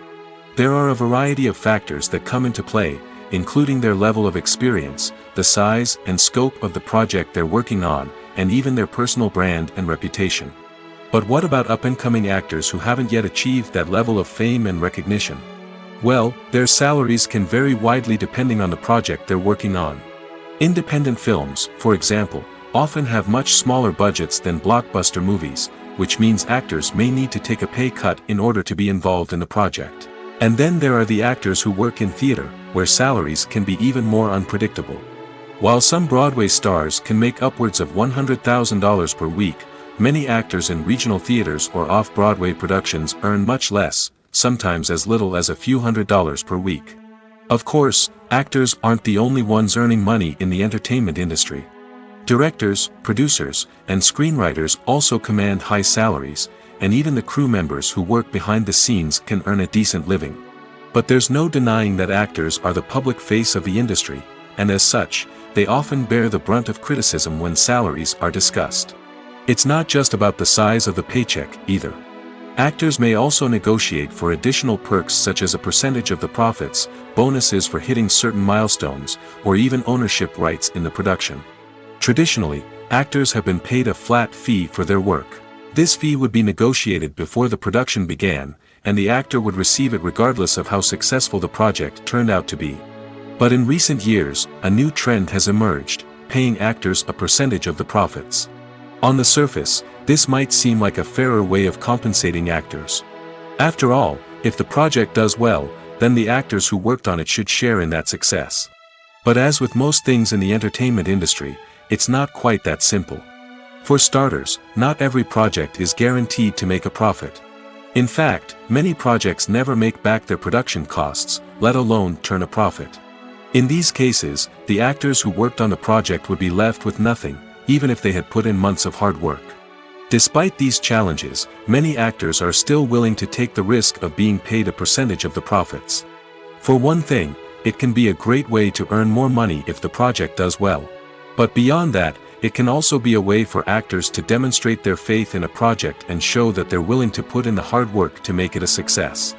Speaker 1: There are a variety of factors that come into play, including their level of experience, the size and scope of the project they're working on, and even their personal brand and reputation. But what about up-and-coming actors who haven't yet achieved that level of fame and recognition? Well, their salaries can vary widely depending on the project they're working on. Independent films, for example, often have much smaller budgets than blockbuster movies, which means actors may need to take a pay cut in order to be involved in the project. And then there are the actors who work in theater, where salaries can be even more unpredictable. While some Broadway stars can make upwards of $100,000 per week, many actors in regional theaters or off-Broadway productions earn much less, sometimes as little as a few $100s per week. Of course, actors aren't the only ones earning money in the entertainment industry. Directors, producers, and screenwriters also command high salaries, and even the crew members who work behind the scenes can earn a decent living. But there's no denying that actors are the public face of the industry, and as such, they often bear the brunt of criticism when salaries are discussed. It's not just about the size of the paycheck, either. Actors may also negotiate for additional perks such as a percentage of the profits, bonuses for hitting certain milestones, or even ownership rights in the production. Traditionally, actors have been paid a flat fee for their work. This fee would be negotiated before the production began, and the actor would receive it regardless of how successful the project turned out to be. But in recent years, a new trend has emerged, paying actors a percentage of the profits. On the surface, this might seem like a fairer way of compensating actors. After all, if the project does well, then the actors who worked on it should share in that success. But as with most things in the entertainment industry, it's not quite that simple. For starters, not every project is guaranteed to make a profit. In fact, many projects never make back their production costs, let alone turn a profit. In these cases, the actors who worked on the project would be left with nothing, even if they had put in months of hard work. Despite these challenges, many actors are still willing to take the risk of being paid a percentage of the profits. For one thing, it can be a great way to earn more money if the project does well. But beyond that, it can also be a way for actors to demonstrate their faith in a project and show that they're willing to put in the hard work to make it a success.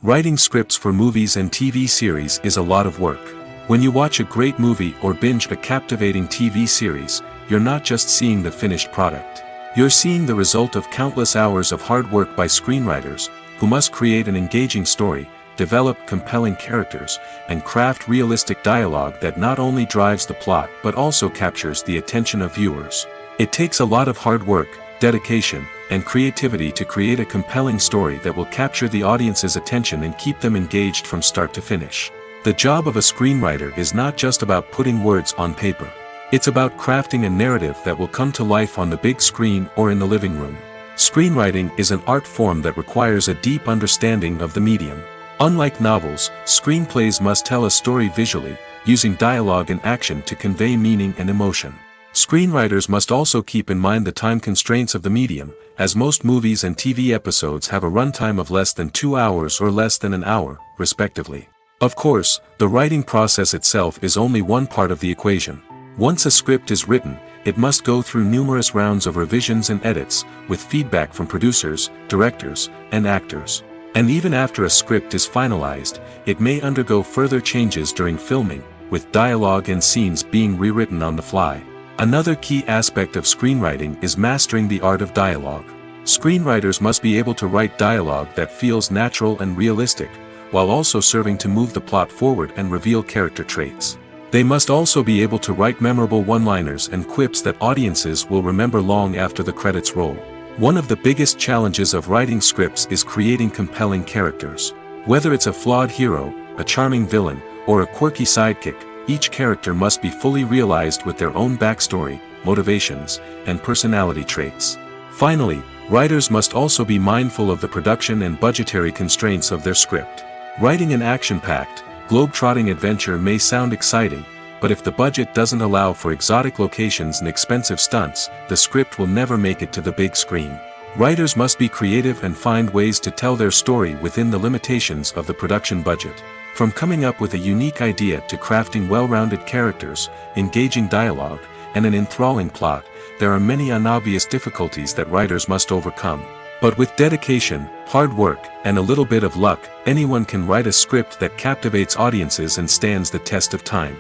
Speaker 1: Writing scripts for movies and TV series is a lot of work. When you watch a great movie or binge a captivating TV series, you're not just seeing the finished product. You're seeing the result of countless hours of hard work by screenwriters, who must create an engaging story, develop compelling characters, and craft realistic dialogue that not only drives the plot but also captures the attention of viewers. It takes a lot of hard work, dedication, and creativity to create a compelling story that will capture the audience's attention and keep them engaged from start to finish. The job of a screenwriter is not just about putting words on paper. It's about crafting a narrative that will come to life on the big screen or in the living room. Screenwriting is an art form that requires a deep understanding of the medium. Unlike novels, screenplays must tell a story visually, using dialogue and action to convey meaning and emotion. Screenwriters must also keep in mind the time constraints of the medium, as most movies and TV episodes have a runtime of less than 2 hours or less than an hour, respectively. Of course, the writing process itself is only one part of the equation. Once a script is written, it must go through numerous rounds of revisions and edits, with feedback from producers, directors, and actors. And even after a script is finalized, it may undergo further changes during filming, with dialogue and scenes being rewritten on the fly. Another key aspect of screenwriting is mastering the art of dialogue. Screenwriters must be able to write dialogue that feels natural and realistic, while also serving to move the plot forward and reveal character traits. They must also be able to write memorable one-liners and quips that audiences will remember long after the credits roll. One of the biggest challenges of writing scripts is creating compelling characters. Whether it's a flawed hero, a charming villain, or a quirky sidekick, each character must be fully realized with their own backstory, motivations, and personality traits. Finally, writers must also be mindful of the production and budgetary constraints of their script. Writing an action-packed, globe-trotting adventure may sound exciting, but if the budget doesn't allow for exotic locations and expensive stunts, the script will never make it to the big screen. Writers must be creative and find ways to tell their story within the limitations of the production budget. From coming up with a unique idea to crafting well-rounded characters, engaging dialogue, and an enthralling plot, there are many unobvious difficulties that writers must overcome. But with dedication, hard work, and a little bit of luck, anyone can write a script that captivates audiences and stands the test of time.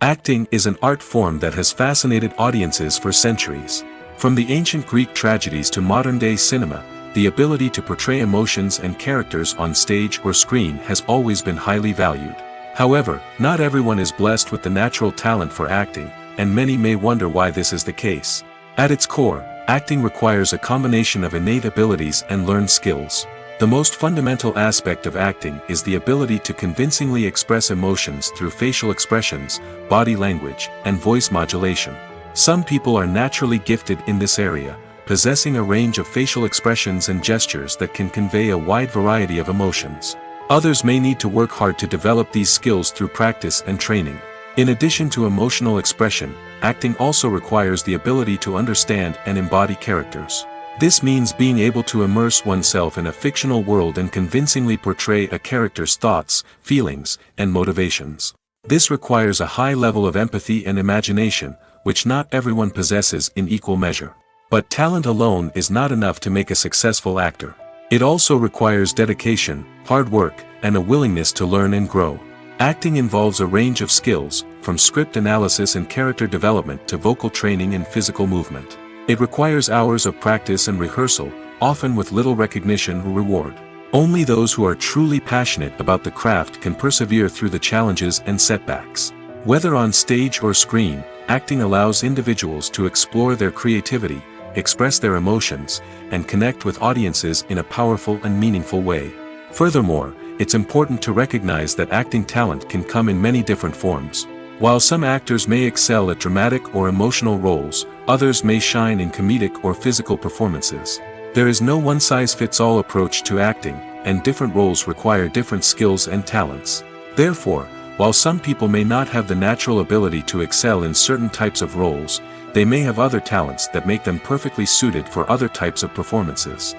Speaker 1: Acting is an art form that has fascinated audiences for centuries. From the ancient Greek tragedies to modern-day cinema, the ability to portray emotions and characters on stage or screen has always been highly valued. However, not everyone is blessed with the natural talent for acting, and many may wonder why this is the case. At its core, acting requires a combination of innate abilities and learned skills. The most fundamental aspect of acting is the ability to convincingly express emotions through facial expressions, body language, and voice modulation. Some people are naturally gifted in this area, possessing a range of facial expressions and gestures that can convey a wide variety of emotions. Others may need to work hard to develop these skills through practice and training. In addition to emotional expression, acting also requires the ability to understand and embody characters. This means being able to immerse oneself in a fictional world and convincingly portray a character's thoughts, feelings, and motivations. This requires a high level of empathy and imagination, which not everyone possesses in equal measure. But talent alone is not enough to make a successful actor. It also requires dedication, hard work, and a willingness to learn and grow. Acting involves a range of skills, from script analysis and character development to vocal training and physical movement. It requires hours of practice and rehearsal, often with little recognition or reward. Only those who are truly passionate about the craft can persevere through the challenges and setbacks. Whether on stage or screen, acting allows individuals to explore their creativity, express their emotions, and connect with audiences in a powerful and meaningful way. Furthermore, it's important to recognize that acting talent can come in many different forms. While some actors may excel at dramatic or emotional roles, others may shine in comedic or physical performances. There is no one-size-fits-all approach to acting, and different roles require different skills and talents. Therefore, while some people may not have the natural ability to excel in certain types of roles, they may have other talents that make them perfectly suited for other types of performances.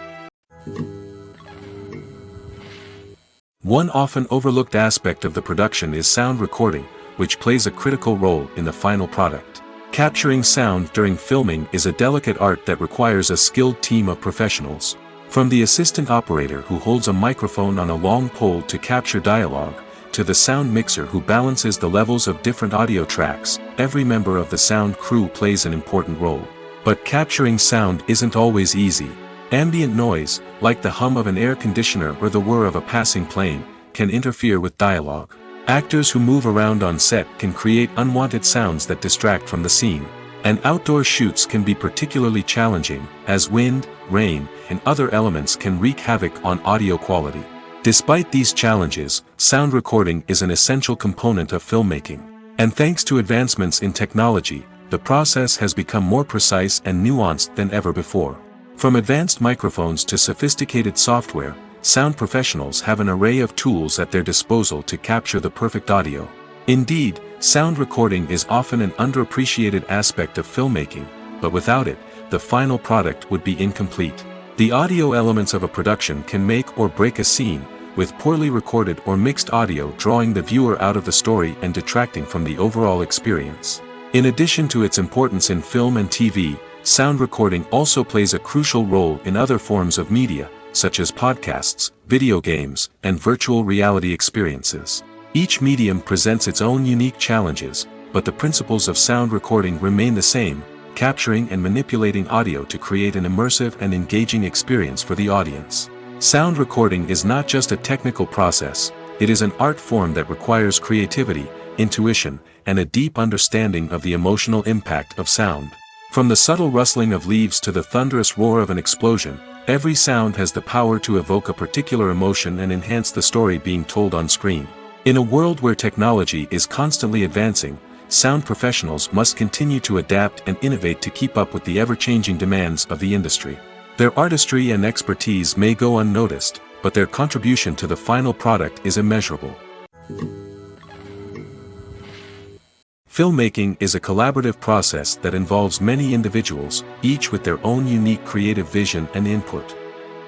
Speaker 1: One often overlooked aspect of the production is sound recording, which plays a critical role in the final product. Capturing sound during filming is a delicate art that requires a skilled team of professionals. From the assistant operator who holds a microphone on a long pole to capture dialogue, to the sound mixer who balances the levels of different audio tracks, every member of the sound crew plays an important role. But capturing sound isn't always easy. Ambient noise, like the hum of an air conditioner or the whir of a passing plane, can interfere with dialogue. Actors who move around on set can create unwanted sounds that distract from the scene. And outdoor shoots can be particularly challenging, as wind, rain, and other elements can wreak havoc on audio quality. Despite these challenges, sound recording is an essential component of filmmaking. And thanks to advancements in technology, the process has become more precise and nuanced than ever before. From advanced microphones to sophisticated software, sound professionals have an array of tools at their disposal to capture the perfect audio. Indeed, sound recording is often an underappreciated aspect of filmmaking, but without it, the final product would be incomplete. The audio elements of a production can make or break a scene, with poorly recorded or mixed audio drawing the viewer out of the story and detracting from the overall experience. In addition to its importance in film and TV, sound recording also plays a crucial role in other forms of media, such as podcasts, video games, and virtual reality experiences. Each medium presents its own unique challenges, but the principles of sound recording remain the same: capturing and manipulating audio to create an immersive and engaging experience for the audience. Sound recording is not just a technical process, It is an art form that requires creativity, intuition, and a deep understanding of the emotional impact of sound. From the subtle rustling of leaves to the thunderous roar of an explosion, every sound has the power to evoke a particular emotion and enhance the story being told on screen. In a world where technology is constantly advancing, sound professionals must continue to adapt and innovate to keep up with the ever-changing demands of the industry. Their artistry and expertise may go unnoticed, but their contribution to the final product is immeasurable. Filmmaking is a collaborative process that involves many individuals, each with their own unique creative vision and input.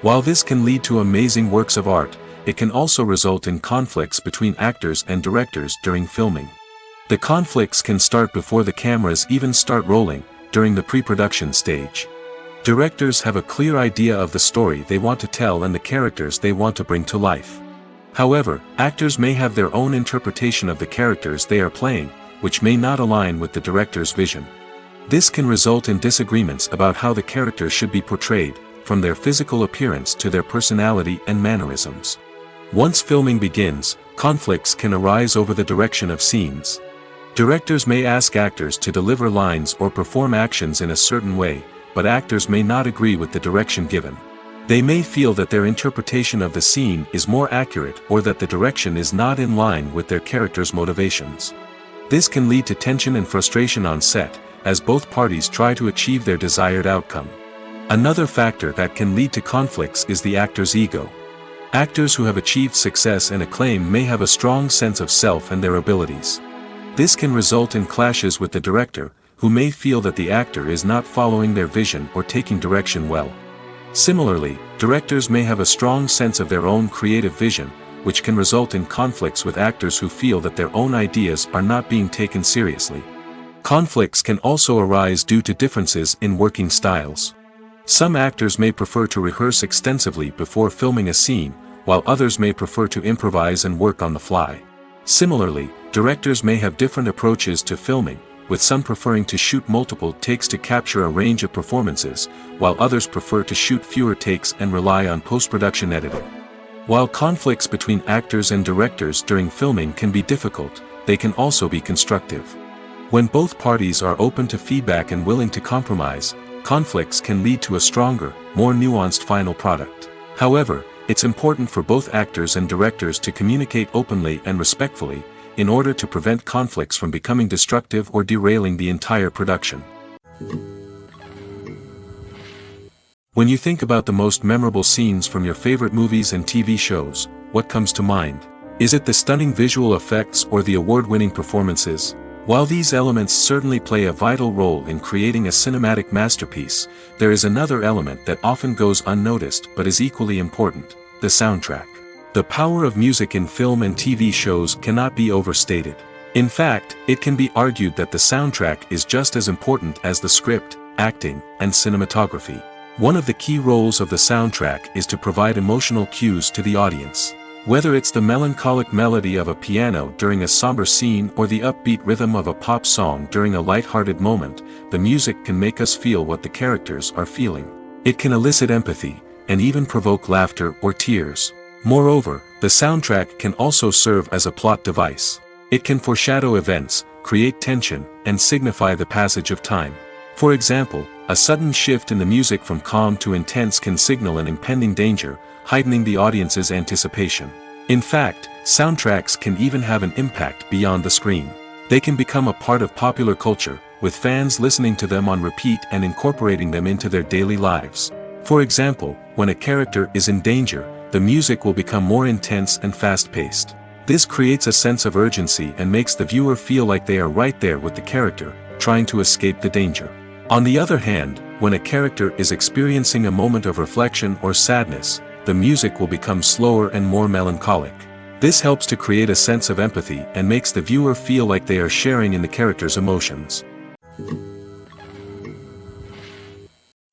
Speaker 1: While this can lead to amazing works of art, it can also result in conflicts between actors and directors during filming. The conflicts can start before the cameras even start rolling, during the pre-production stage. Directors have a clear idea of the story they want to tell and the characters they want to bring to life. However, actors may have their own interpretation of the characters they are playing, which may not align with the director's vision. This can result in disagreements about how the characters should be portrayed, from their physical appearance to their personality and mannerisms. Once filming begins, conflicts can arise over the direction of scenes. Directors may ask actors to deliver lines or perform actions in a certain way, but actors may not agree with the direction given. They may feel that their interpretation of the scene is more accurate or that the direction is not in line with their character's motivations. This can lead to tension and frustration on set, as both parties try to achieve their desired outcome. Another factor that can lead to conflicts is the actor's ego. Actors who have achieved success and acclaim may have a strong sense of self and their abilities. This can result in clashes with the director, who may feel that the actor is not following their vision or taking direction well. Similarly, directors may have a strong sense of their own creative vision, which can result in conflicts with actors who feel that their own ideas are not being taken seriously. Conflicts can also arise due to differences in working styles. Some actors may prefer to rehearse extensively before filming a scene, while others may prefer to improvise and work on the fly. Similarly, directors may have different approaches to filming, with some preferring to shoot multiple takes to capture a range of performances, while others prefer to shoot fewer takes and rely on post-production editing. While conflicts between actors and directors during filming can be difficult, they can also be constructive. When both parties are open to feedback and willing to compromise, conflicts can lead to a stronger, more nuanced final product. However, it's important for both actors and directors to communicate openly and respectfully, in order to prevent conflicts from becoming destructive or derailing the entire production. When you think about the most memorable scenes from your favorite movies and TV shows, what comes to mind? Is it the stunning visual effects or the award-winning performances? While these elements certainly play a vital role in creating a cinematic masterpiece, there is another element that often goes unnoticed but is equally important: the soundtrack. The power of music in film and TV shows cannot be overstated. In fact, it can be argued that the soundtrack is just as important as the script, acting, and cinematography. One of the key roles of the soundtrack is to provide emotional cues to the audience. Whether it's the melancholic melody of a piano during a somber scene or the upbeat rhythm of a pop song during a light-hearted moment, the music can make us feel what the characters are feeling. It can elicit empathy, and even provoke laughter or tears. Moreover, the soundtrack can also serve as a plot device. It can foreshadow events, create tension, and signify the passage of time. For example, a sudden shift in the music from calm to intense can signal an impending danger, heightening the audience's anticipation. In fact, soundtracks can even have an impact beyond the screen. They can become a part of popular culture, with fans listening to them on repeat and incorporating them into their daily lives. For example, when a character is in danger, the music will become more intense and fast-paced. This creates a sense of urgency and makes the viewer feel like they are right there with the character, trying to escape the danger. On the other hand, when a character is experiencing a moment of reflection or sadness, the music will become slower and more melancholic. This helps to create a sense of empathy and makes the viewer feel like they are sharing in the character's emotions.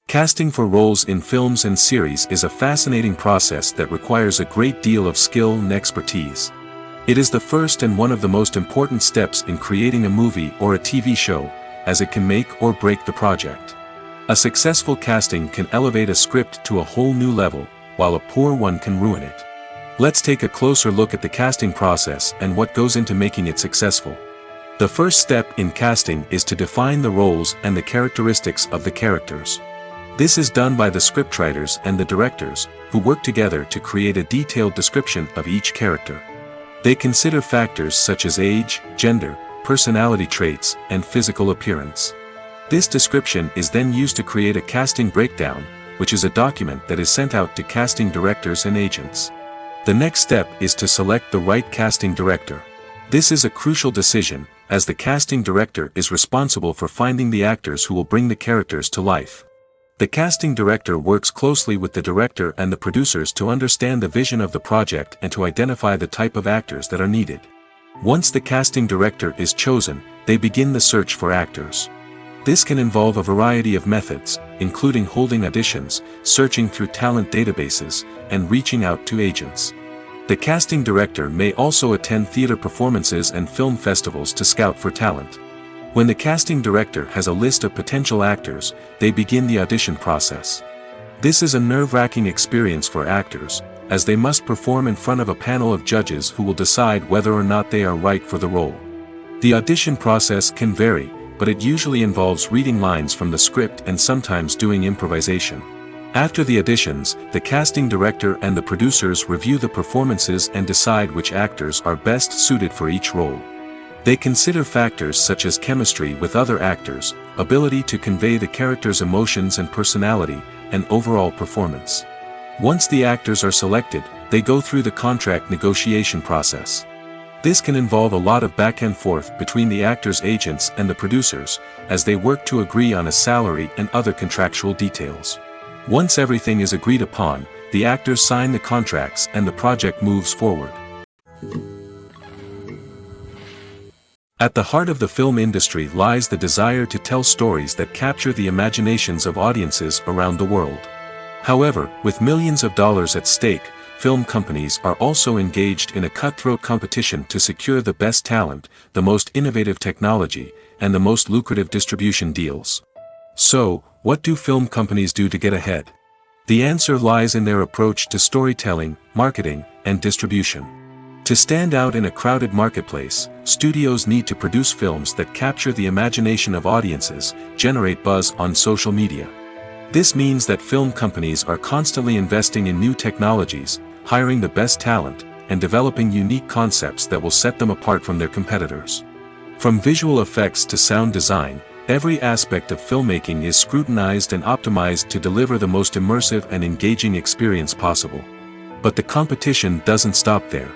Speaker 1: Casting for roles in films and series is a fascinating process that requires a great deal of skill and expertise. It is the first and one of the most important steps in creating a movie or a TV show, as it can make or break the project. A successful casting can elevate a script to a whole new level, while a poor one can ruin it. Let's take a closer look at the casting process and what goes into making it successful. The first step in casting is to define the roles and the characteristics of the characters. This is done by the scriptwriters and the directors, who work together to create a detailed description of each character. They consider factors such as age, gender, personality traits, and physical appearance. This description is then used to create a casting breakdown, which is a document that is sent out to casting directors and agents. The next step is to select the right casting director. This is a crucial decision, as the casting director is responsible for finding the actors who will bring the characters to life. The casting director works closely with the director and the producers to understand the vision of the project and to identify the type of actors that are needed. Once the casting director is chosen, they begin the search for actors. This can involve a variety of methods, including holding auditions, searching through talent databases, and reaching out to agents. The casting director may also attend theater performances and film festivals to scout for talent. When the casting director has a list of potential actors, they begin the audition process. This is a nerve-wracking experience for actors, as they must perform in front of a panel of judges who will decide whether or not they are right for the role. The audition process can vary, but it usually involves reading lines from the script and sometimes doing improvisation. After the auditions, the casting director and the producers review the performances and decide which actors are best suited for each role. They consider factors such as chemistry with other actors, ability to convey the character's emotions and personality, and overall performance. Once the actors are selected, they go through the contract negotiation process. This can involve a lot of back and forth between the actors' agents and the producers, as they work to agree on a salary and other contractual details. Once everything is agreed upon, the actors sign the contracts and the project moves forward. At the heart of the film industry lies the desire to tell stories that capture the imaginations of audiences around the world. However, with millions of dollars at stake, film companies are also engaged in a cutthroat competition to secure the best talent, the most innovative technology, and the most lucrative distribution deals. So, what do film companies do to get ahead? The answer lies in their approach to storytelling, marketing, and distribution. To stand out in a crowded marketplace, studios need to produce films that capture the imagination of audiences, generate buzz on social media. This means that film companies are constantly investing in new technologies, hiring the best talent, and developing unique concepts that will set them apart from their competitors. From visual effects to sound design, every aspect of filmmaking is scrutinized and optimized to deliver the most immersive and engaging experience possible. But the competition doesn't stop there.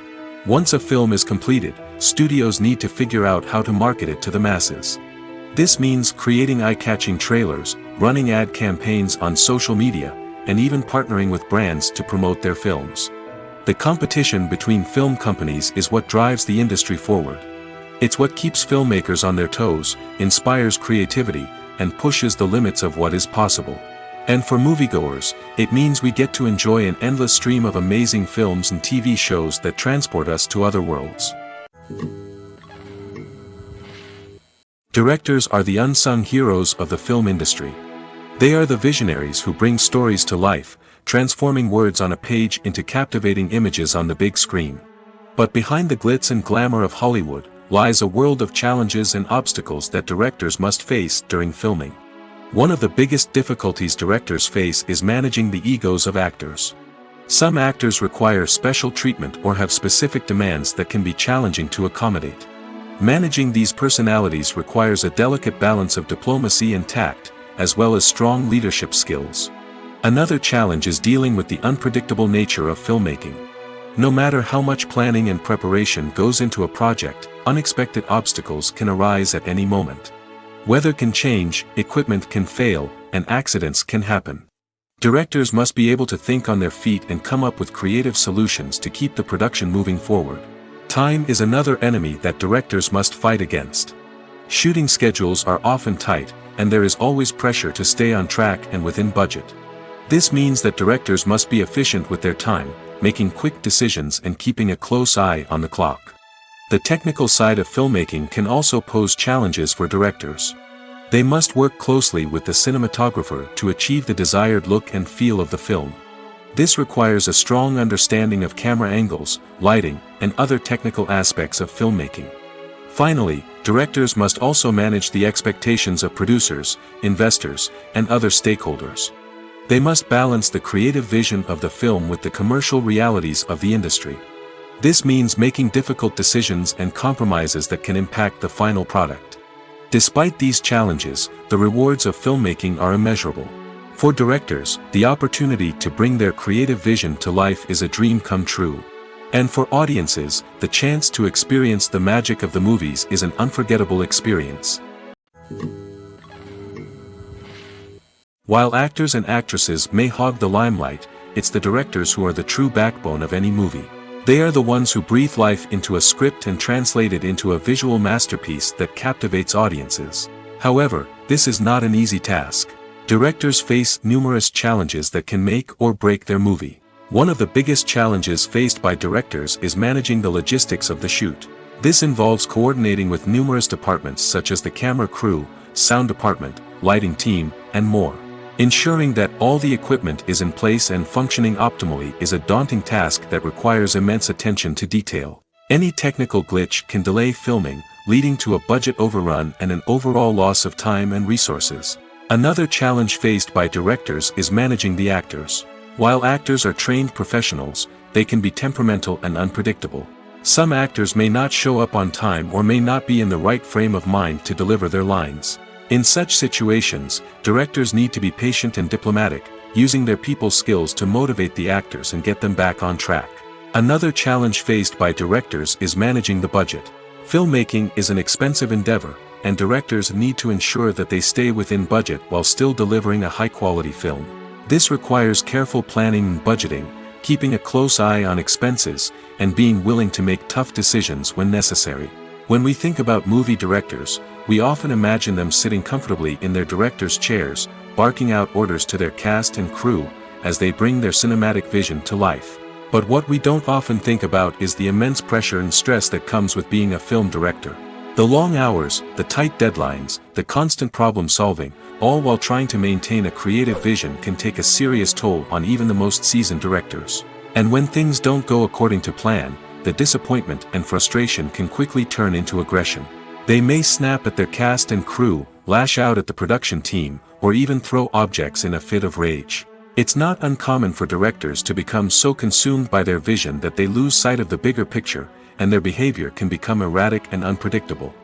Speaker 1: Once a film is completed, studios need to figure out how to market it to the masses. This means creating eye-catching trailers, running ad campaigns on social media, and even partnering with brands to promote their films. The competition between film companies is what drives the industry forward. It's what keeps filmmakers on their toes, inspires creativity, and pushes the limits of what is possible. And for moviegoers, it means we get to enjoy an endless stream of amazing films and TV shows that transport us to other worlds. Directors are the unsung heroes of the film industry. They are the visionaries who bring stories to life, transforming words on a page into captivating images on the big screen. But behind the glitz and glamour of Hollywood, lies a world of challenges and obstacles that directors must face during filming. One of the biggest difficulties directors face is managing the egos of actors. Some actors require special treatment or have specific demands that can be challenging to accommodate. Managing these personalities requires a delicate balance of diplomacy and tact, as well as strong leadership skills. Another challenge is dealing with the unpredictable nature of filmmaking. No matter how much planning and preparation goes into a project, unexpected obstacles can arise at any moment. Weather can change, equipment can fail, and accidents can happen. Directors must be able to think on their feet and come up with creative solutions to keep the production moving forward. Time is another enemy that directors must fight against. Shooting schedules are often tight, and there is always pressure to stay on track and within budget. This means that directors must be efficient with their time, making quick decisions and keeping a close eye on the clock. The technical side of filmmaking can also pose challenges for directors. They must work closely with the cinematographer to achieve the desired look and feel of the film. This requires a strong understanding of camera angles, lighting, and other technical aspects of filmmaking. Finally, directors must also manage the expectations of producers, investors, and other stakeholders. They must balance the creative vision of the film with the commercial realities of the industry. This means making difficult decisions and compromises that can impact the final product. Despite these challenges, the rewards of filmmaking are immeasurable. For directors, the opportunity to bring their creative vision to life is a dream come true. And for audiences, the chance to experience the magic of the movies is an unforgettable experience. While actors and actresses may hog the limelight, it's the directors who are the true backbone of any movie. They are the ones who breathe life into a script and translate it into a visual masterpiece that captivates audiences. However, this is not an easy task. Directors face numerous challenges that can make or break their movie. One of the biggest challenges faced by directors is managing the logistics of the shoot. This involves coordinating with numerous departments such as the camera crew, sound department, lighting team, and more. Ensuring that all the equipment is in place and functioning optimally is a daunting task that requires immense attention to detail. Any technical glitch can delay filming, leading to a budget overrun and an overall loss of time and resources. Another challenge faced by directors is managing the actors. While actors are trained professionals, they can be temperamental and unpredictable. Some actors may not show up on time or may not be in the right frame of mind to deliver their lines. In such situations, directors need to be patient and diplomatic, using their people skills to motivate the actors and get them back on track. Another challenge faced by directors is managing the budget. Filmmaking is an expensive endeavor, and directors need to ensure that they stay within budget while still delivering a high-quality film. This requires careful planning and budgeting, keeping a close eye on expenses, and being willing to make tough decisions when necessary. When we think about movie directors, we often imagine them sitting comfortably in their director's chairs, barking out orders to their cast and crew, as they bring their cinematic vision to life. But what we don't often think about is the immense pressure and stress that comes with being a film director. The long hours, the tight deadlines, the constant problem solving, all while trying to maintain a creative vision can take a serious toll on even the most seasoned directors. And when things don't go according to plan, the disappointment and frustration can quickly turn into aggression. They may snap at their cast and crew, lash out at the production team, or even throw objects in a fit of rage. It's not uncommon for directors to become so consumed by their vision that they lose sight of the bigger picture, and their behavior can become erratic and unpredictable.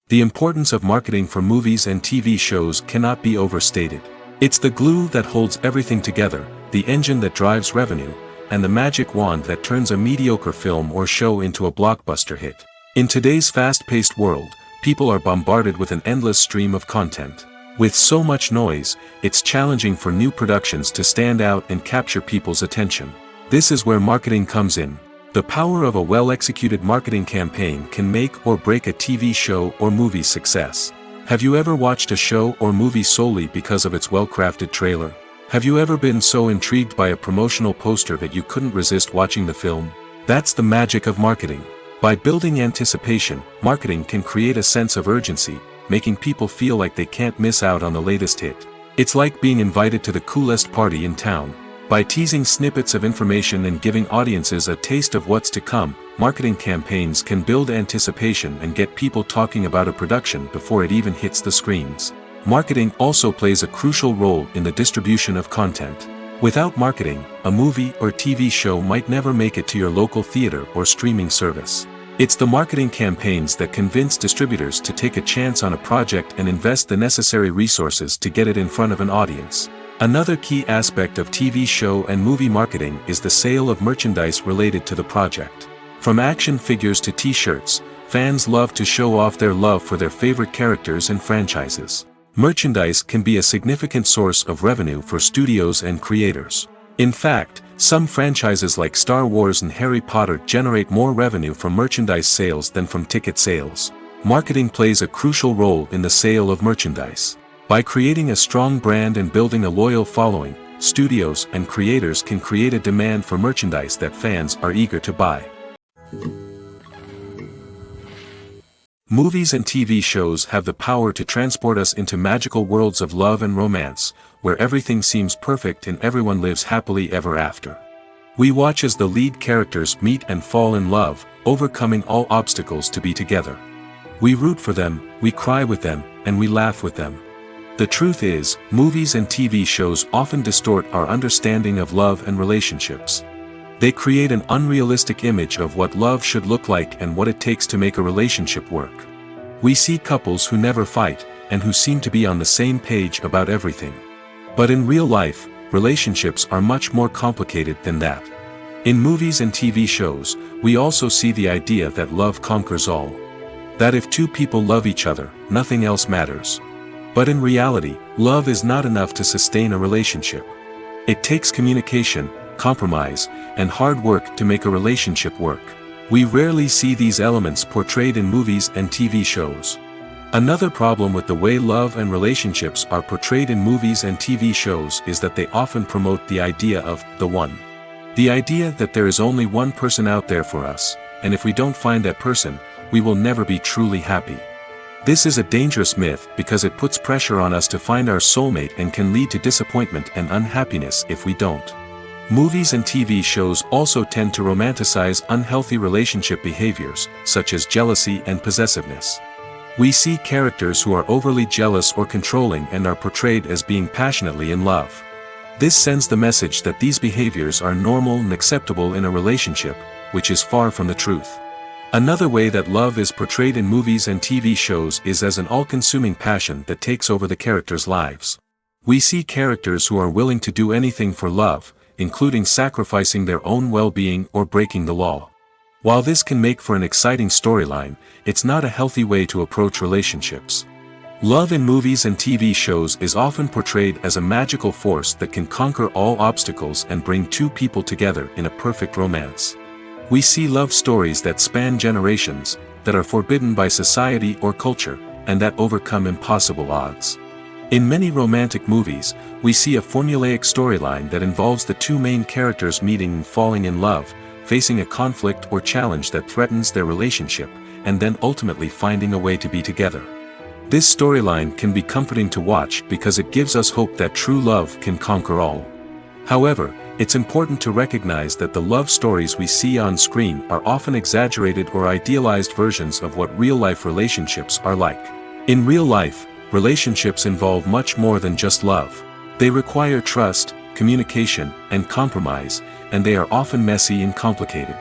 Speaker 1: The importance of marketing for movies and TV shows cannot be overstated. It's the glue that holds everything together, the engine that drives revenue, and the magic wand that turns a mediocre film or show into a blockbuster hit. In today's fast-paced world, people are bombarded with an endless stream of content. With so much noise, it's challenging for new productions to stand out and capture people's attention. This is where marketing comes in. The power of a well-executed marketing campaign can make or break a TV show or movie's success. Have you ever watched a show or movie solely because of its well-crafted trailer? Have you ever been so intrigued by a promotional poster that you couldn't resist watching the film? That's the magic of marketing. By building anticipation, marketing can create a sense of urgency, making people feel like they can't miss out on the latest hit. It's like being invited to the coolest party in town. By teasing snippets of information and giving audiences a taste of what's to come, marketing campaigns can build anticipation and get people talking about a production before it even hits the screens. Marketing also plays a crucial role in the distribution of content. Without marketing, a movie or TV show might never make it to your local theater or streaming service. It's the marketing campaigns that convince distributors to take a chance on a project and invest the necessary resources to get it in front of an audience. Another key aspect of TV show and movie marketing is the sale of merchandise related to the project. From action figures to t-shirts, fans love to show off their love for their favorite characters and franchises. Merchandise can be a significant source of revenue for studios and creators. In fact, some franchises like Star Wars and Harry Potter generate more revenue from merchandise sales than from ticket sales. Marketing plays a crucial role in the sale of merchandise. By creating a strong brand and building a loyal following, studios and creators can create a demand for merchandise that fans are eager to buy. Movies and TV shows have the power to transport us into magical worlds of love and romance, where everything seems perfect and everyone lives happily ever after. We watch as the lead characters meet and fall in love, overcoming all obstacles to be together. We root for them, we cry with them, and we laugh with them. The truth is, movies and TV shows often distort our understanding of love and relationships. They create an unrealistic image of what love should look like and what it takes to make a relationship work. We see couples who never fight, and who seem to be on the same page about everything. But in real life, relationships are much more complicated than that. In movies and TV shows, we also see the idea that love conquers all. That if two people love each other, nothing else matters. But in reality, love is not enough to sustain a relationship. It takes communication, compromise, and hard work to make a relationship work. We rarely see these elements portrayed in movies and TV shows. Another problem with the way love and relationships are portrayed in movies and TV shows is that they often promote the idea of the one. The idea that there is only one person out there for us, and if we don't find that person, we will never be truly happy. This is a dangerous myth because it puts pressure on us to find our soulmate and can lead to disappointment and unhappiness if we don't. Movies and TV shows also tend to romanticize unhealthy relationship behaviors, such as jealousy and possessiveness. We see characters who are overly jealous or controlling and are portrayed as being passionately in love. This sends the message that these behaviors are normal and acceptable in a relationship, which is far from the truth. Another way that love is portrayed in movies and TV shows is as an all-consuming passion that takes over the characters' lives. We see characters who are willing to do anything for love, including sacrificing their own well-being or breaking the law. While this can make for an exciting storyline, it's not a healthy way to approach relationships. Love in movies and TV shows is often portrayed as a magical force that can conquer all obstacles and bring two people together in a perfect romance. We see love stories that span generations, that are forbidden by society or culture, and that overcome impossible odds. In many romantic movies, we see a formulaic storyline that involves the two main characters meeting and falling in love, facing a conflict or challenge that threatens their relationship, and then ultimately finding a way to be together. This storyline can be comforting to watch because it gives us hope that true love can conquer all. However, it's important to recognize that the love stories we see on screen are often exaggerated or idealized versions of what real-life relationships are like. In real life, relationships involve much more than just love. They require trust, communication, and compromise, and they are often messy and complicated.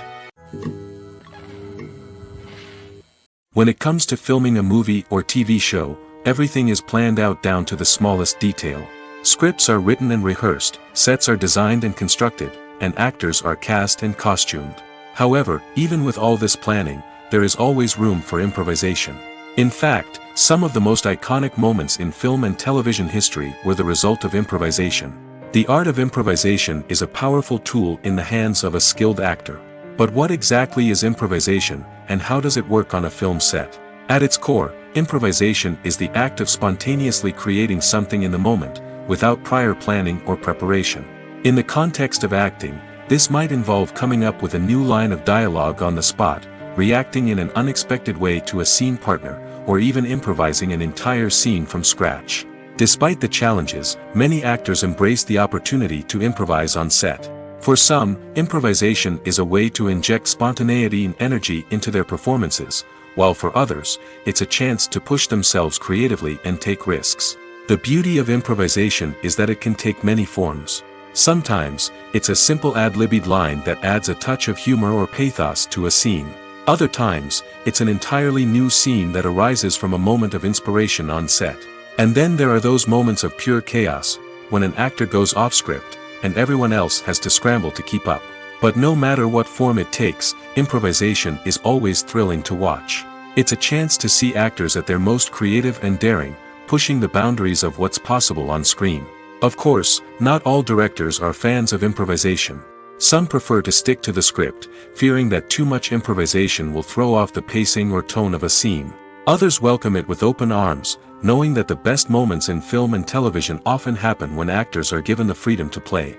Speaker 1: When it comes to filming a movie or TV show, everything is planned out down to the smallest detail. Scripts are written and rehearsed, sets are designed and constructed, and actors are cast and costumed. However, even with all this planning, there is always room for improvisation. In fact, some of the most iconic moments in film and television history were the result of improvisation. The art of improvisation is a powerful tool in the hands of a skilled actor. But what exactly is improvisation, and how does it work on a film set? At its core, improvisation is the act of spontaneously creating something in the moment, without prior planning or preparation. In the context of acting, this might involve coming up with a new line of dialogue on the spot, reacting in an unexpected way to a scene partner, or even improvising an entire scene from scratch. Despite the challenges, many actors embrace the opportunity to improvise on set. For some, improvisation is a way to inject spontaneity and energy into their performances, while for others, it's a chance to push themselves creatively and take risks. The beauty of improvisation is that it can take many forms. Sometimes, it's a simple ad-libbed line that adds a touch of humor or pathos to a scene. Other times, it's an entirely new scene that arises from a moment of inspiration on set. And then there are those moments of pure chaos, when an actor goes off script, and everyone else has to scramble to keep up. But no matter what form it takes, improvisation is always thrilling to watch. It's a chance to see actors at their most creative and daring, pushing the boundaries of what's possible on screen. Of course, not all directors are fans of improvisation. Some prefer to stick to the script, fearing that too much improvisation will throw off the pacing or tone of a scene. Others welcome it with open arms, knowing that the best moments in film and television often happen when actors are given the freedom to play.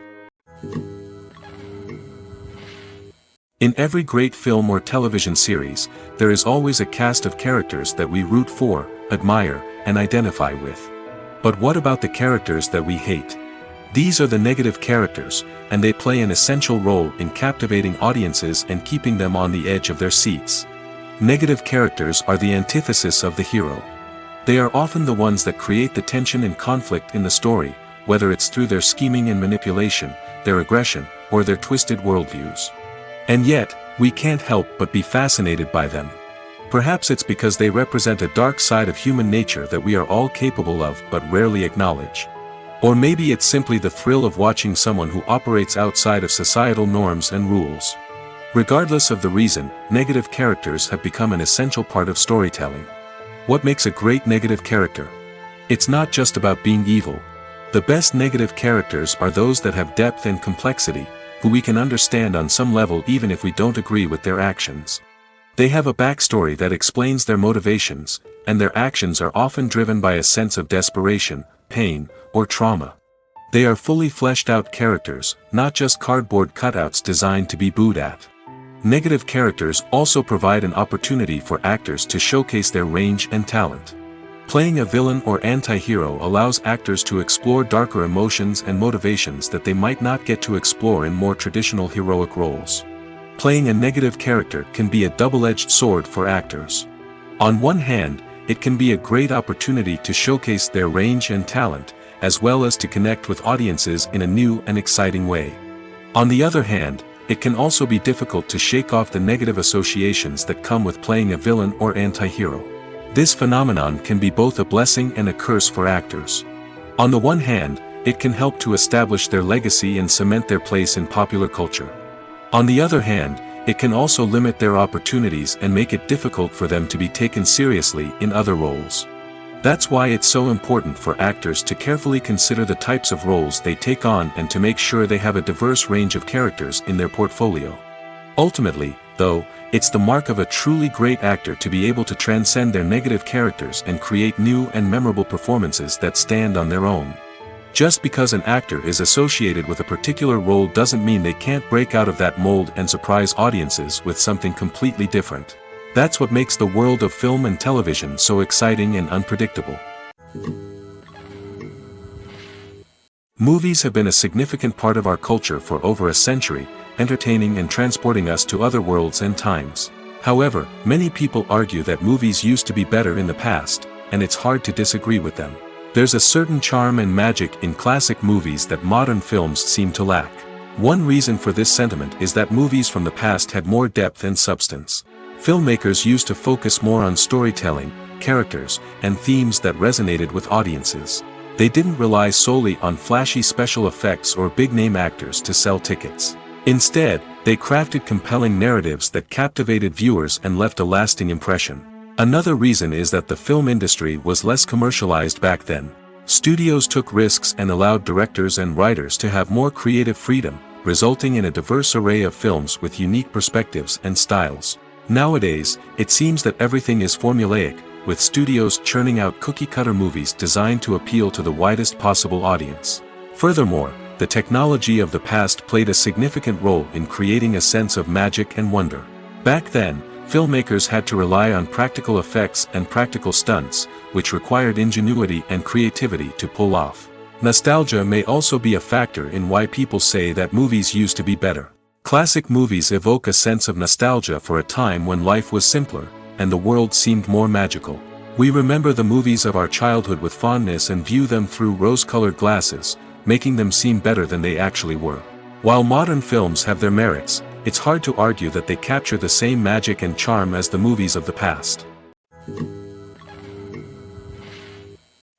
Speaker 1: In every great film or television series, there is always a cast of characters that we root for, admire, and identify with. But what about the characters that we hate? These are the negative characters, and they play an essential role in captivating audiences and keeping them on the edge of their seats. Negative characters are the antithesis of the hero. They are often the ones that create the tension and conflict in the story, whether it's through their scheming and manipulation, their aggression, or their twisted worldviews. And yet, we can't help but be fascinated by them. Perhaps it's because they represent a dark side of human nature that we are all capable of but rarely acknowledge. Or maybe it's simply the thrill of watching someone who operates outside of societal norms and rules. Regardless of the reason, negative characters have become an essential part of storytelling. What makes a great negative character? It's not just about being evil. The best negative characters are those that have depth and complexity, who we can understand on some level even if we don't agree with their actions. They have a backstory that explains their motivations, and their actions are often driven by a sense of desperation, pain, or trauma. They are fully fleshed out characters, not just cardboard cutouts designed to be booed at. Negative characters also provide an opportunity for actors to showcase their range and talent. Playing a villain or anti-hero allows actors to explore darker emotions and motivations that they might not get to explore in more traditional heroic roles. Playing a negative character can be a double-edged sword for actors. On one hand, it can be a great opportunity to showcase their range and talent, as well as to connect with audiences in a new and exciting way. On the other hand, it can also be difficult to shake off the negative associations that come with playing a villain or anti-hero. This phenomenon can be both a blessing and a curse for actors. On the one hand, it can help to establish their legacy and cement their place in popular culture. On the other hand, it can also limit their opportunities and make it difficult for them to be taken seriously in other roles. That's why it's so important for actors to carefully consider the types of roles they take on and to make sure they have a diverse range of characters in their portfolio. Ultimately, though, it's the mark of a truly great actor to be able to transcend their negative characters and create new and memorable performances that stand on their own. Just because an actor is associated with a particular role doesn't mean they can't break out of that mold and surprise audiences with something completely different. That's what makes the world of film and television so exciting and unpredictable. Movies have been a significant part of our culture for over a century, entertaining and transporting us to other worlds and times. However, many people argue that movies used to be better in the past, and it's hard to disagree with them. There's a certain charm and magic in classic movies that modern films seem to lack. One reason for this sentiment is that movies from the past had more depth and substance. Filmmakers used to focus more on storytelling, characters, and themes that resonated with audiences. They didn't rely solely on flashy special effects or big-name actors to sell tickets. Instead, they crafted compelling narratives that captivated viewers and left a lasting impression. Another reason is that the film industry was less commercialized back then. Studios took risks and allowed directors and writers to have more creative freedom, resulting in a diverse array of films with unique perspectives and styles. Nowadays, it seems that everything is formulaic, with studios churning out cookie-cutter movies designed to appeal to the widest possible audience. Furthermore, the technology of the past played a significant role in creating a sense of magic and wonder. Back then, filmmakers had to rely on practical effects and practical stunts, which required ingenuity and creativity to pull off. Nostalgia may also be a factor in why people say that movies used to be better. Classic movies evoke a sense of nostalgia for a time when life was simpler, and the world seemed more magical. We remember the movies of our childhood with fondness and view them through rose-colored glasses, making them seem better than they actually were. While modern films have their merits, it's hard to argue that they capture the same magic and charm as the movies of the past.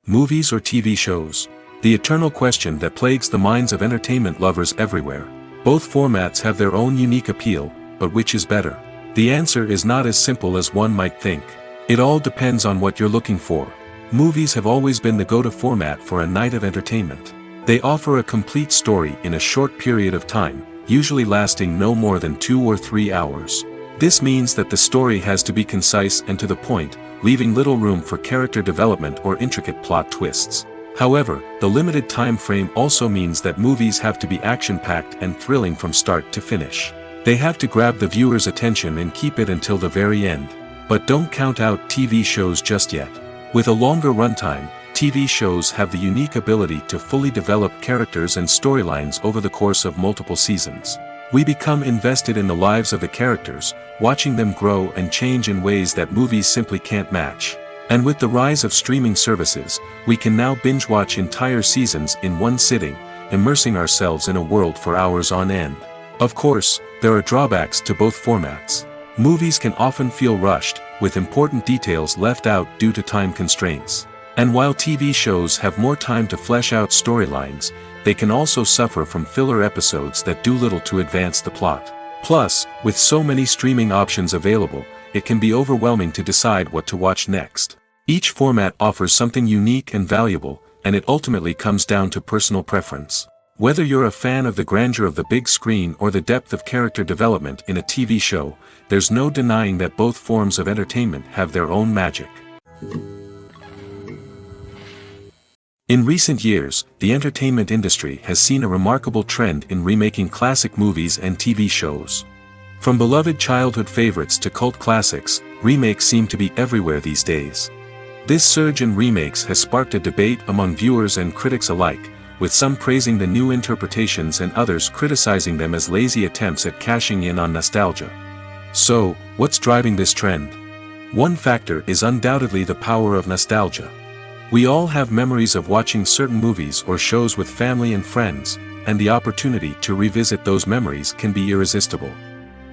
Speaker 1: Movies or TV shows? The eternal question that plagues the minds of entertainment lovers everywhere. Both formats have their own unique appeal, but which is better? The answer is not as simple as one might think. It all depends on what you're looking for. Movies have always been the go-to format for a night of entertainment. They offer a complete story in a short period of time, usually lasting no more than 2 or 3 hours. This means that the story has to be concise and to the point, leaving little room for character development or intricate plot twists. However, the limited time frame also means that movies have to be action-packed and thrilling from start to finish. They have to grab the viewer's attention and keep it until the very end. But don't count out TV shows just yet. With a longer runtime, TV shows have the unique ability to fully develop characters and storylines over the course of multiple seasons. We become invested in the lives of the characters, watching them grow and change in ways that movies simply can't match. And with the rise of streaming services, we can now binge-watch entire seasons in one sitting, immersing ourselves in a world for hours on end. Of course, there are drawbacks to both formats. Movies can often feel rushed, with important details left out due to time constraints. And while TV shows have more time to flesh out storylines, they can also suffer from filler episodes that do little to advance the plot. Plus, with so many streaming options available, it can be overwhelming to decide what to watch next. Each format offers something unique and valuable, and it ultimately comes down to personal preference. Whether you're a fan of the grandeur of the big screen or the depth of character development in a TV show, there's no denying that both forms of entertainment have their own magic. In recent years, the entertainment industry has seen a remarkable trend in remaking classic movies and TV shows. From beloved childhood favorites to cult classics, remakes seem to be everywhere these days. This surge in remakes has sparked a debate among viewers and critics alike, with some praising the new interpretations and others criticizing them as lazy attempts at cashing in on nostalgia. So, what's driving this trend? One factor is undoubtedly the power of nostalgia. We all have memories of watching certain movies or shows with family and friends, and the opportunity to revisit those memories can be irresistible.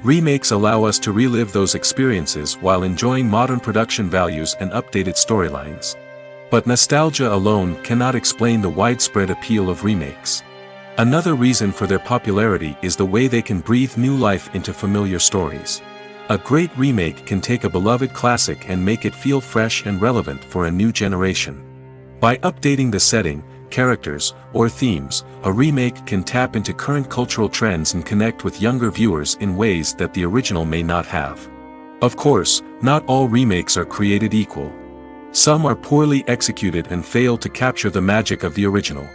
Speaker 1: Remakes allow us to relive those experiences while enjoying modern production values and updated storylines. But nostalgia alone cannot explain the widespread appeal of remakes. Another reason for their popularity is the way they can breathe new life into familiar stories. A great remake can take a beloved classic and make it feel fresh and relevant for a new generation. By updating the setting, characters, or themes, a remake can tap into current cultural trends and connect with younger viewers in ways that the original may not have. Of course, not all remakes are created equal. Some are poorly executed and fail to capture the magic of the original.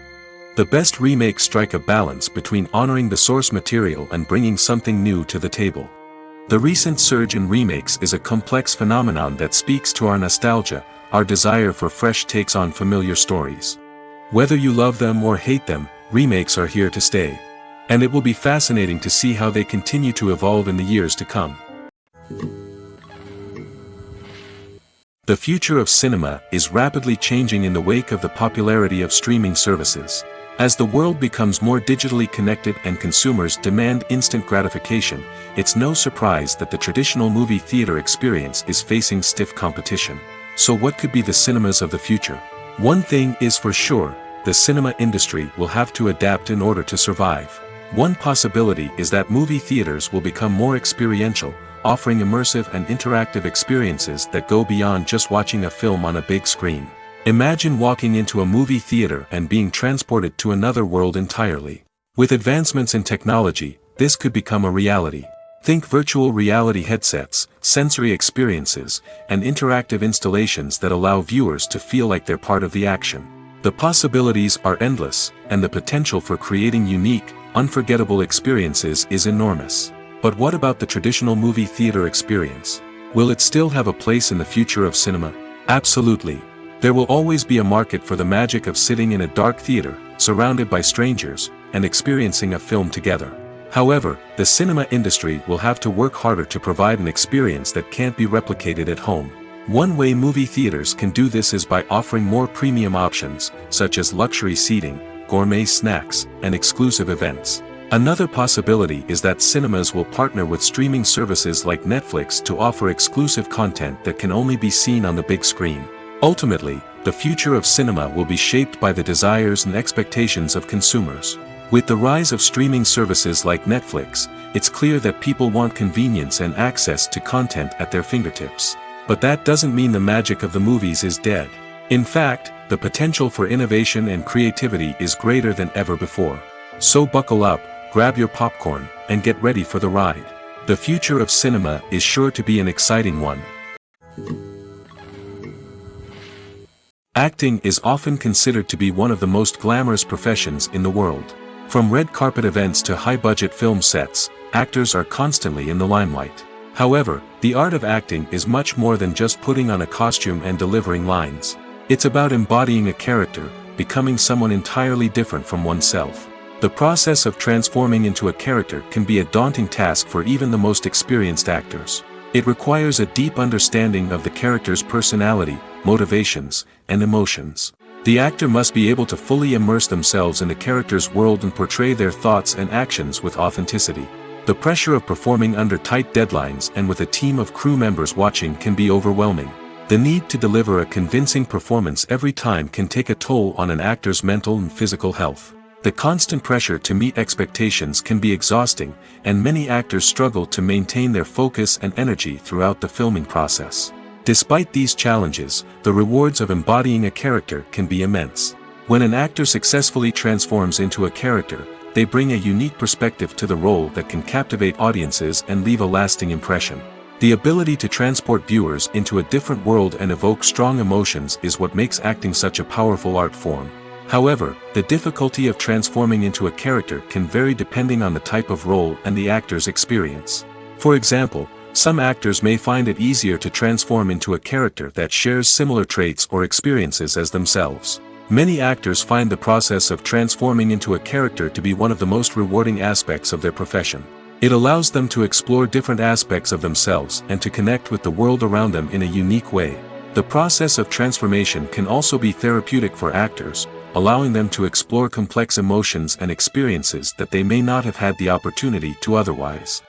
Speaker 1: The best remakes strike a balance between honoring the source material and bringing something new to the table. The recent surge in remakes is a complex phenomenon that speaks to our nostalgia, our desire for fresh takes on familiar stories. Whether you love them or hate them, remakes are here to stay. And it will be fascinating to see how they continue to evolve in the years to come. The future of cinema is rapidly changing in the wake of the popularity of streaming services. As the world becomes more digitally connected and consumers demand instant gratification, it's no surprise that the traditional movie theater experience is facing stiff competition. So what could be the cinemas of the future? One thing is for sure, the cinema industry will have to adapt in order to survive. One possibility is that movie theaters will become more experiential, offering immersive and interactive experiences that go beyond just watching a film on a big screen. Imagine walking into a movie theater and being transported to another world entirely. With advancements in technology, this could become a reality. Think virtual reality headsets, sensory experiences, and interactive installations that allow viewers to feel like they're part of the action. The possibilities are endless, and the potential for creating unique, unforgettable experiences is enormous. But what about the traditional movie theater experience? Will it still have a place in the future of cinema? Absolutely. There will always be a market for the magic of sitting in a dark theater, surrounded by strangers, and experiencing a film together. However, the cinema industry will have to work harder to provide an experience that can't be replicated at home. One way movie theaters can do this is by offering more premium options, such as luxury seating, gourmet snacks, and exclusive events. Another possibility is that cinemas will partner with streaming services like Netflix to offer exclusive content that can only be seen on the big screen. Ultimately, the future of cinema will be shaped by the desires and expectations of consumers. With the rise of streaming services like Netflix, it's clear that people want convenience and access to content at their fingertips. But that doesn't mean the magic of the movies is dead. In fact, the potential for innovation and creativity is greater than ever before. So buckle up, grab your popcorn, and get ready for the ride. The future of cinema is sure to be an exciting one. Acting is often considered to be one of the most glamorous professions in the world. From red carpet events to high-budget film sets, actors are constantly in the limelight. However, the art of acting is much more than just putting on a costume and delivering lines. It's about embodying a character, becoming someone entirely different from oneself. The process of transforming into a character can be a daunting task for even the most experienced actors. It requires a deep understanding of the character's personality, motivations, and emotions. The actor must be able to fully immerse themselves in the character's world and portray their thoughts and actions with authenticity. The pressure of performing under tight deadlines and with a team of crew members watching can be overwhelming. The need to deliver a convincing performance every time can take a toll on an actor's mental and physical health. The constant pressure to meet expectations can be exhausting, and many actors struggle to maintain their focus and energy throughout the filming process. Despite these challenges, the rewards of embodying a character can be immense. When an actor successfully transforms into a character, they bring a unique perspective to the role that can captivate audiences and leave a lasting impression. The ability to transport viewers into a different world and evoke strong emotions is what makes acting such a powerful art form. However, the difficulty of transforming into a character can vary depending on the type of role and the actor's experience. For example, some actors may find it easier to transform into a character that shares similar traits or experiences as themselves. Many actors find the process of transforming into a character to be one of the most rewarding aspects of their profession. It allows them to explore different aspects of themselves and to connect with the world around them in a unique way. The process of transformation can also be therapeutic for actors, allowing them to explore complex emotions and experiences that they may not have had the opportunity to otherwise.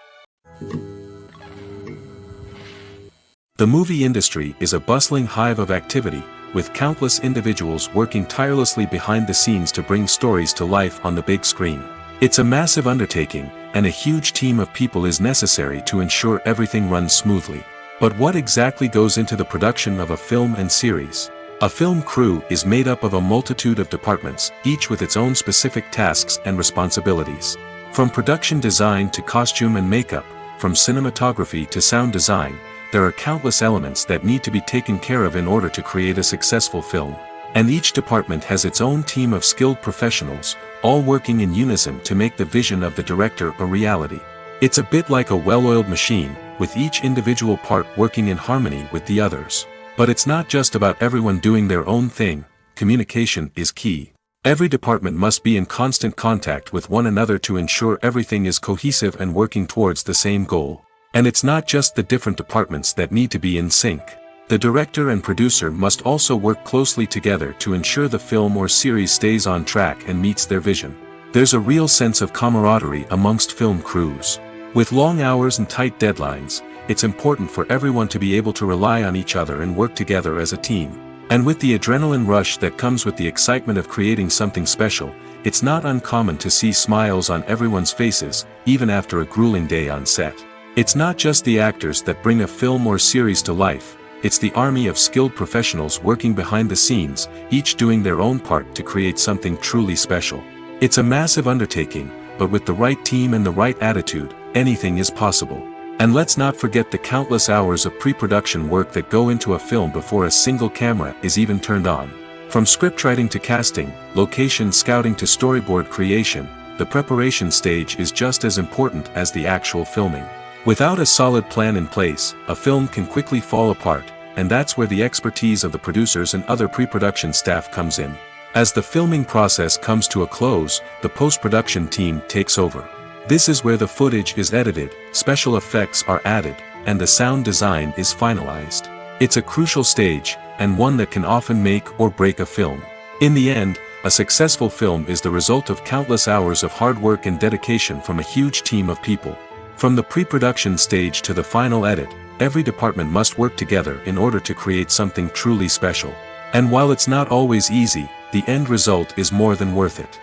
Speaker 1: The movie industry is a bustling hive of activity, with countless individuals working tirelessly behind the scenes to bring stories to life on the big screen. It's a massive undertaking, and a huge team of people is necessary to ensure everything runs smoothly. But what exactly goes into the production of a film and series? A film crew is made up of a multitude of departments, each with its own specific tasks and responsibilities. From production design to costume and makeup, from cinematography to sound design, there are countless elements that need to be taken care of in order to create a successful film. And each department has its own team of skilled professionals, all working in unison to make the vision of the director a reality. It's a bit like a well-oiled machine, with each individual part working in harmony with the others. But it's not just about everyone doing their own thing. Communication is key. Every department must be in constant contact with one another to ensure everything is cohesive and working towards the same goal. And it's not just the different departments that need to be in sync. The director and producer must also work closely together to ensure the film or series stays on track and meets their vision. There's a real sense of camaraderie amongst film crews. With long hours and tight deadlines, it's important for everyone to be able to rely on each other and work together as a team. And with the adrenaline rush that comes with the excitement of creating something special, it's not uncommon to see smiles on everyone's faces, even after a grueling day on set. It's not just the actors that bring a film or series to life, it's the army of skilled professionals working behind the scenes, each doing their own part to create something truly special. It's a massive undertaking, but with the right team and the right attitude, anything is possible. And let's not forget the countless hours of pre-production work that go into a film before a single camera is even turned on. From scriptwriting to casting, location scouting to storyboard creation, the preparation stage is just as important as the actual filming. Without a solid plan in place, a film can quickly fall apart, and that's where the expertise of the producers and other pre-production staff comes in. As the filming process comes to a close, the post-production team takes over. This is where the footage is edited, special effects are added, and the sound design is finalized. It's a crucial stage, and one that can often make or break a film. In the end, a successful film is the result of countless hours of hard work and dedication from a huge team of people. From the pre-production stage to the final edit, every department must work together in order to create something truly special. And while it's not always easy, the end result is more than worth it.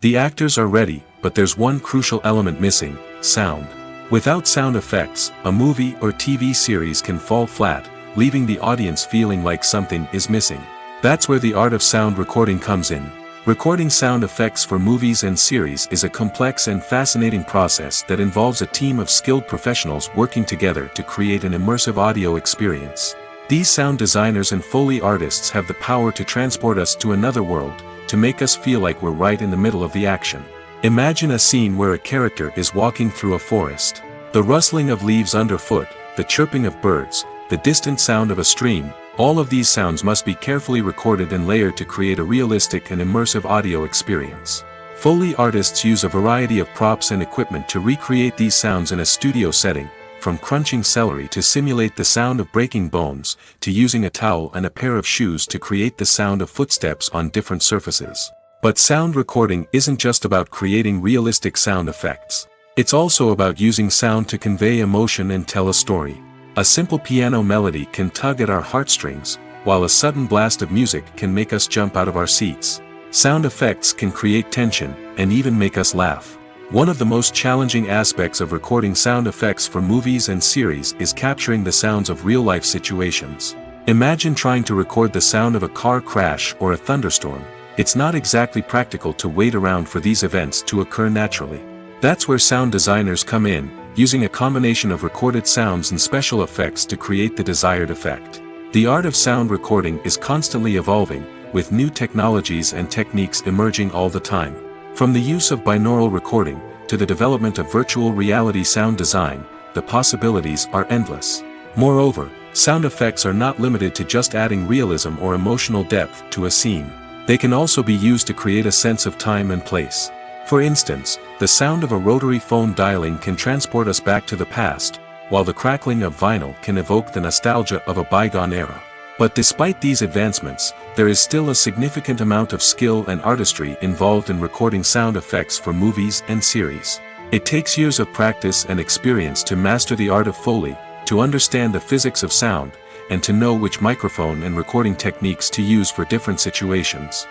Speaker 1: The actors are ready, but there's one crucial element missing: sound. Without sound effects, a movie or TV series can fall flat, leaving the audience feeling like something is missing. That's where the art of sound recording comes in. Recording sound effects for movies and series is a complex and fascinating process that involves a team of skilled professionals working together to create an immersive audio experience. These sound designers and Foley artists have the power to transport us to another world, to make us feel like we're right in the middle of the action. Imagine a scene where a character is walking through a forest. The rustling of leaves underfoot, the chirping of birds, the distant sound of a stream, all of these sounds must be carefully recorded and layered to create a realistic and immersive audio experience. Foley artists use a variety of props and equipment to recreate these sounds in a studio setting, from crunching celery to simulate the sound of breaking bones, to using a towel and a pair of shoes to create the sound of footsteps on different surfaces. But sound recording isn't just about creating realistic sound effects. It's also about using sound to convey emotion and tell a story. A simple piano melody can tug at our heartstrings, while a sudden blast of music can make us jump out of our seats. Sound effects can create tension, and even make us laugh. One of the most challenging aspects of recording sound effects for movies and series is capturing the sounds of real-life situations. Imagine trying to record the sound of a car crash or a thunderstorm. It's not exactly practical to wait around for these events to occur naturally. That's where sound designers come in, using a combination of recorded sounds and special effects to create the desired effect. The art of sound recording is constantly evolving, with new technologies and techniques emerging all the time. From the use of binaural recording, to the development of virtual reality sound design, the possibilities are endless. Moreover, sound effects are not limited to just adding realism or emotional depth to a scene. They can also be used to create a sense of time and place. For instance, the sound of a rotary phone dialing can transport us back to the past, while the crackling of vinyl can evoke the nostalgia of a bygone era. But despite these advancements, there is still a significant amount of skill and artistry involved in recording sound effects for movies and series. It takes years of practice and experience to master the art of Foley, to understand the physics of sound, and to know which microphone and recording techniques to use for different situations.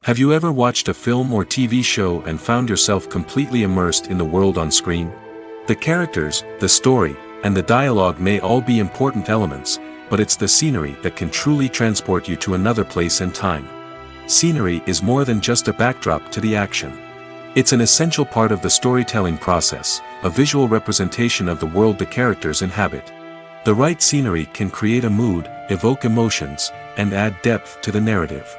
Speaker 1: Have you ever watched a film or TV show and found yourself completely immersed in the world on screen? The characters, the story, and the dialogue may all be important elements, but it's the scenery that can truly transport you to another place and time. Scenery is more than just a backdrop to the action. It's an essential part of the storytelling process, a visual representation of the world the characters inhabit. The right scenery can create a mood, evoke emotions, and add depth to the narrative.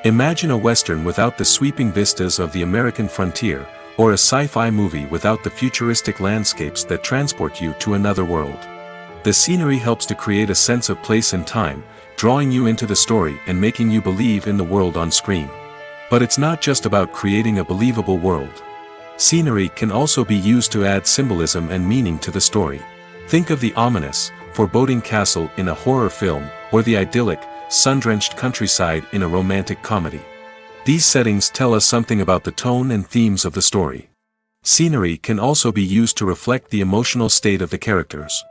Speaker 1: Imagine a Western without the sweeping vistas of the American frontier, or a sci-fi movie without the futuristic landscapes that transport you to another world. The scenery helps to create a sense of place and time, drawing you into the story and making you believe in the world on screen. But it's not just about creating a believable world. Scenery can also be used to add symbolism and meaning to the story. Think of the ominous, foreboding castle in a horror film, or the idyllic, sun-drenched countryside in a romantic comedy. These settings tell us something about the tone and themes of the story. Scenery can also be used to reflect the emotional state of the characters.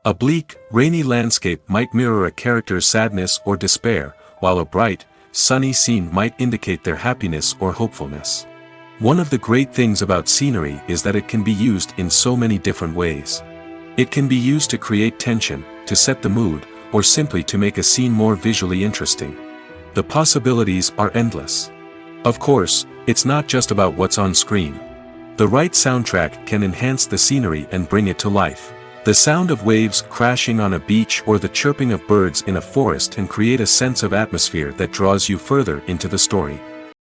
Speaker 1: A bleak, rainy landscape might mirror a character's sadness or despair, while a bright, sunny scene might indicate their happiness or hopefulness. One of the great things about scenery is that it can be used in so many different ways. It can be used to create tension, to set the mood, or simply to make a scene more visually interesting. The possibilities are endless. Of course, it's not just about what's on screen. The right soundtrack can enhance the scenery and bring it to life. The sound of waves crashing on a beach or the chirping of birds in a forest can create a sense of atmosphere that draws you further into the story.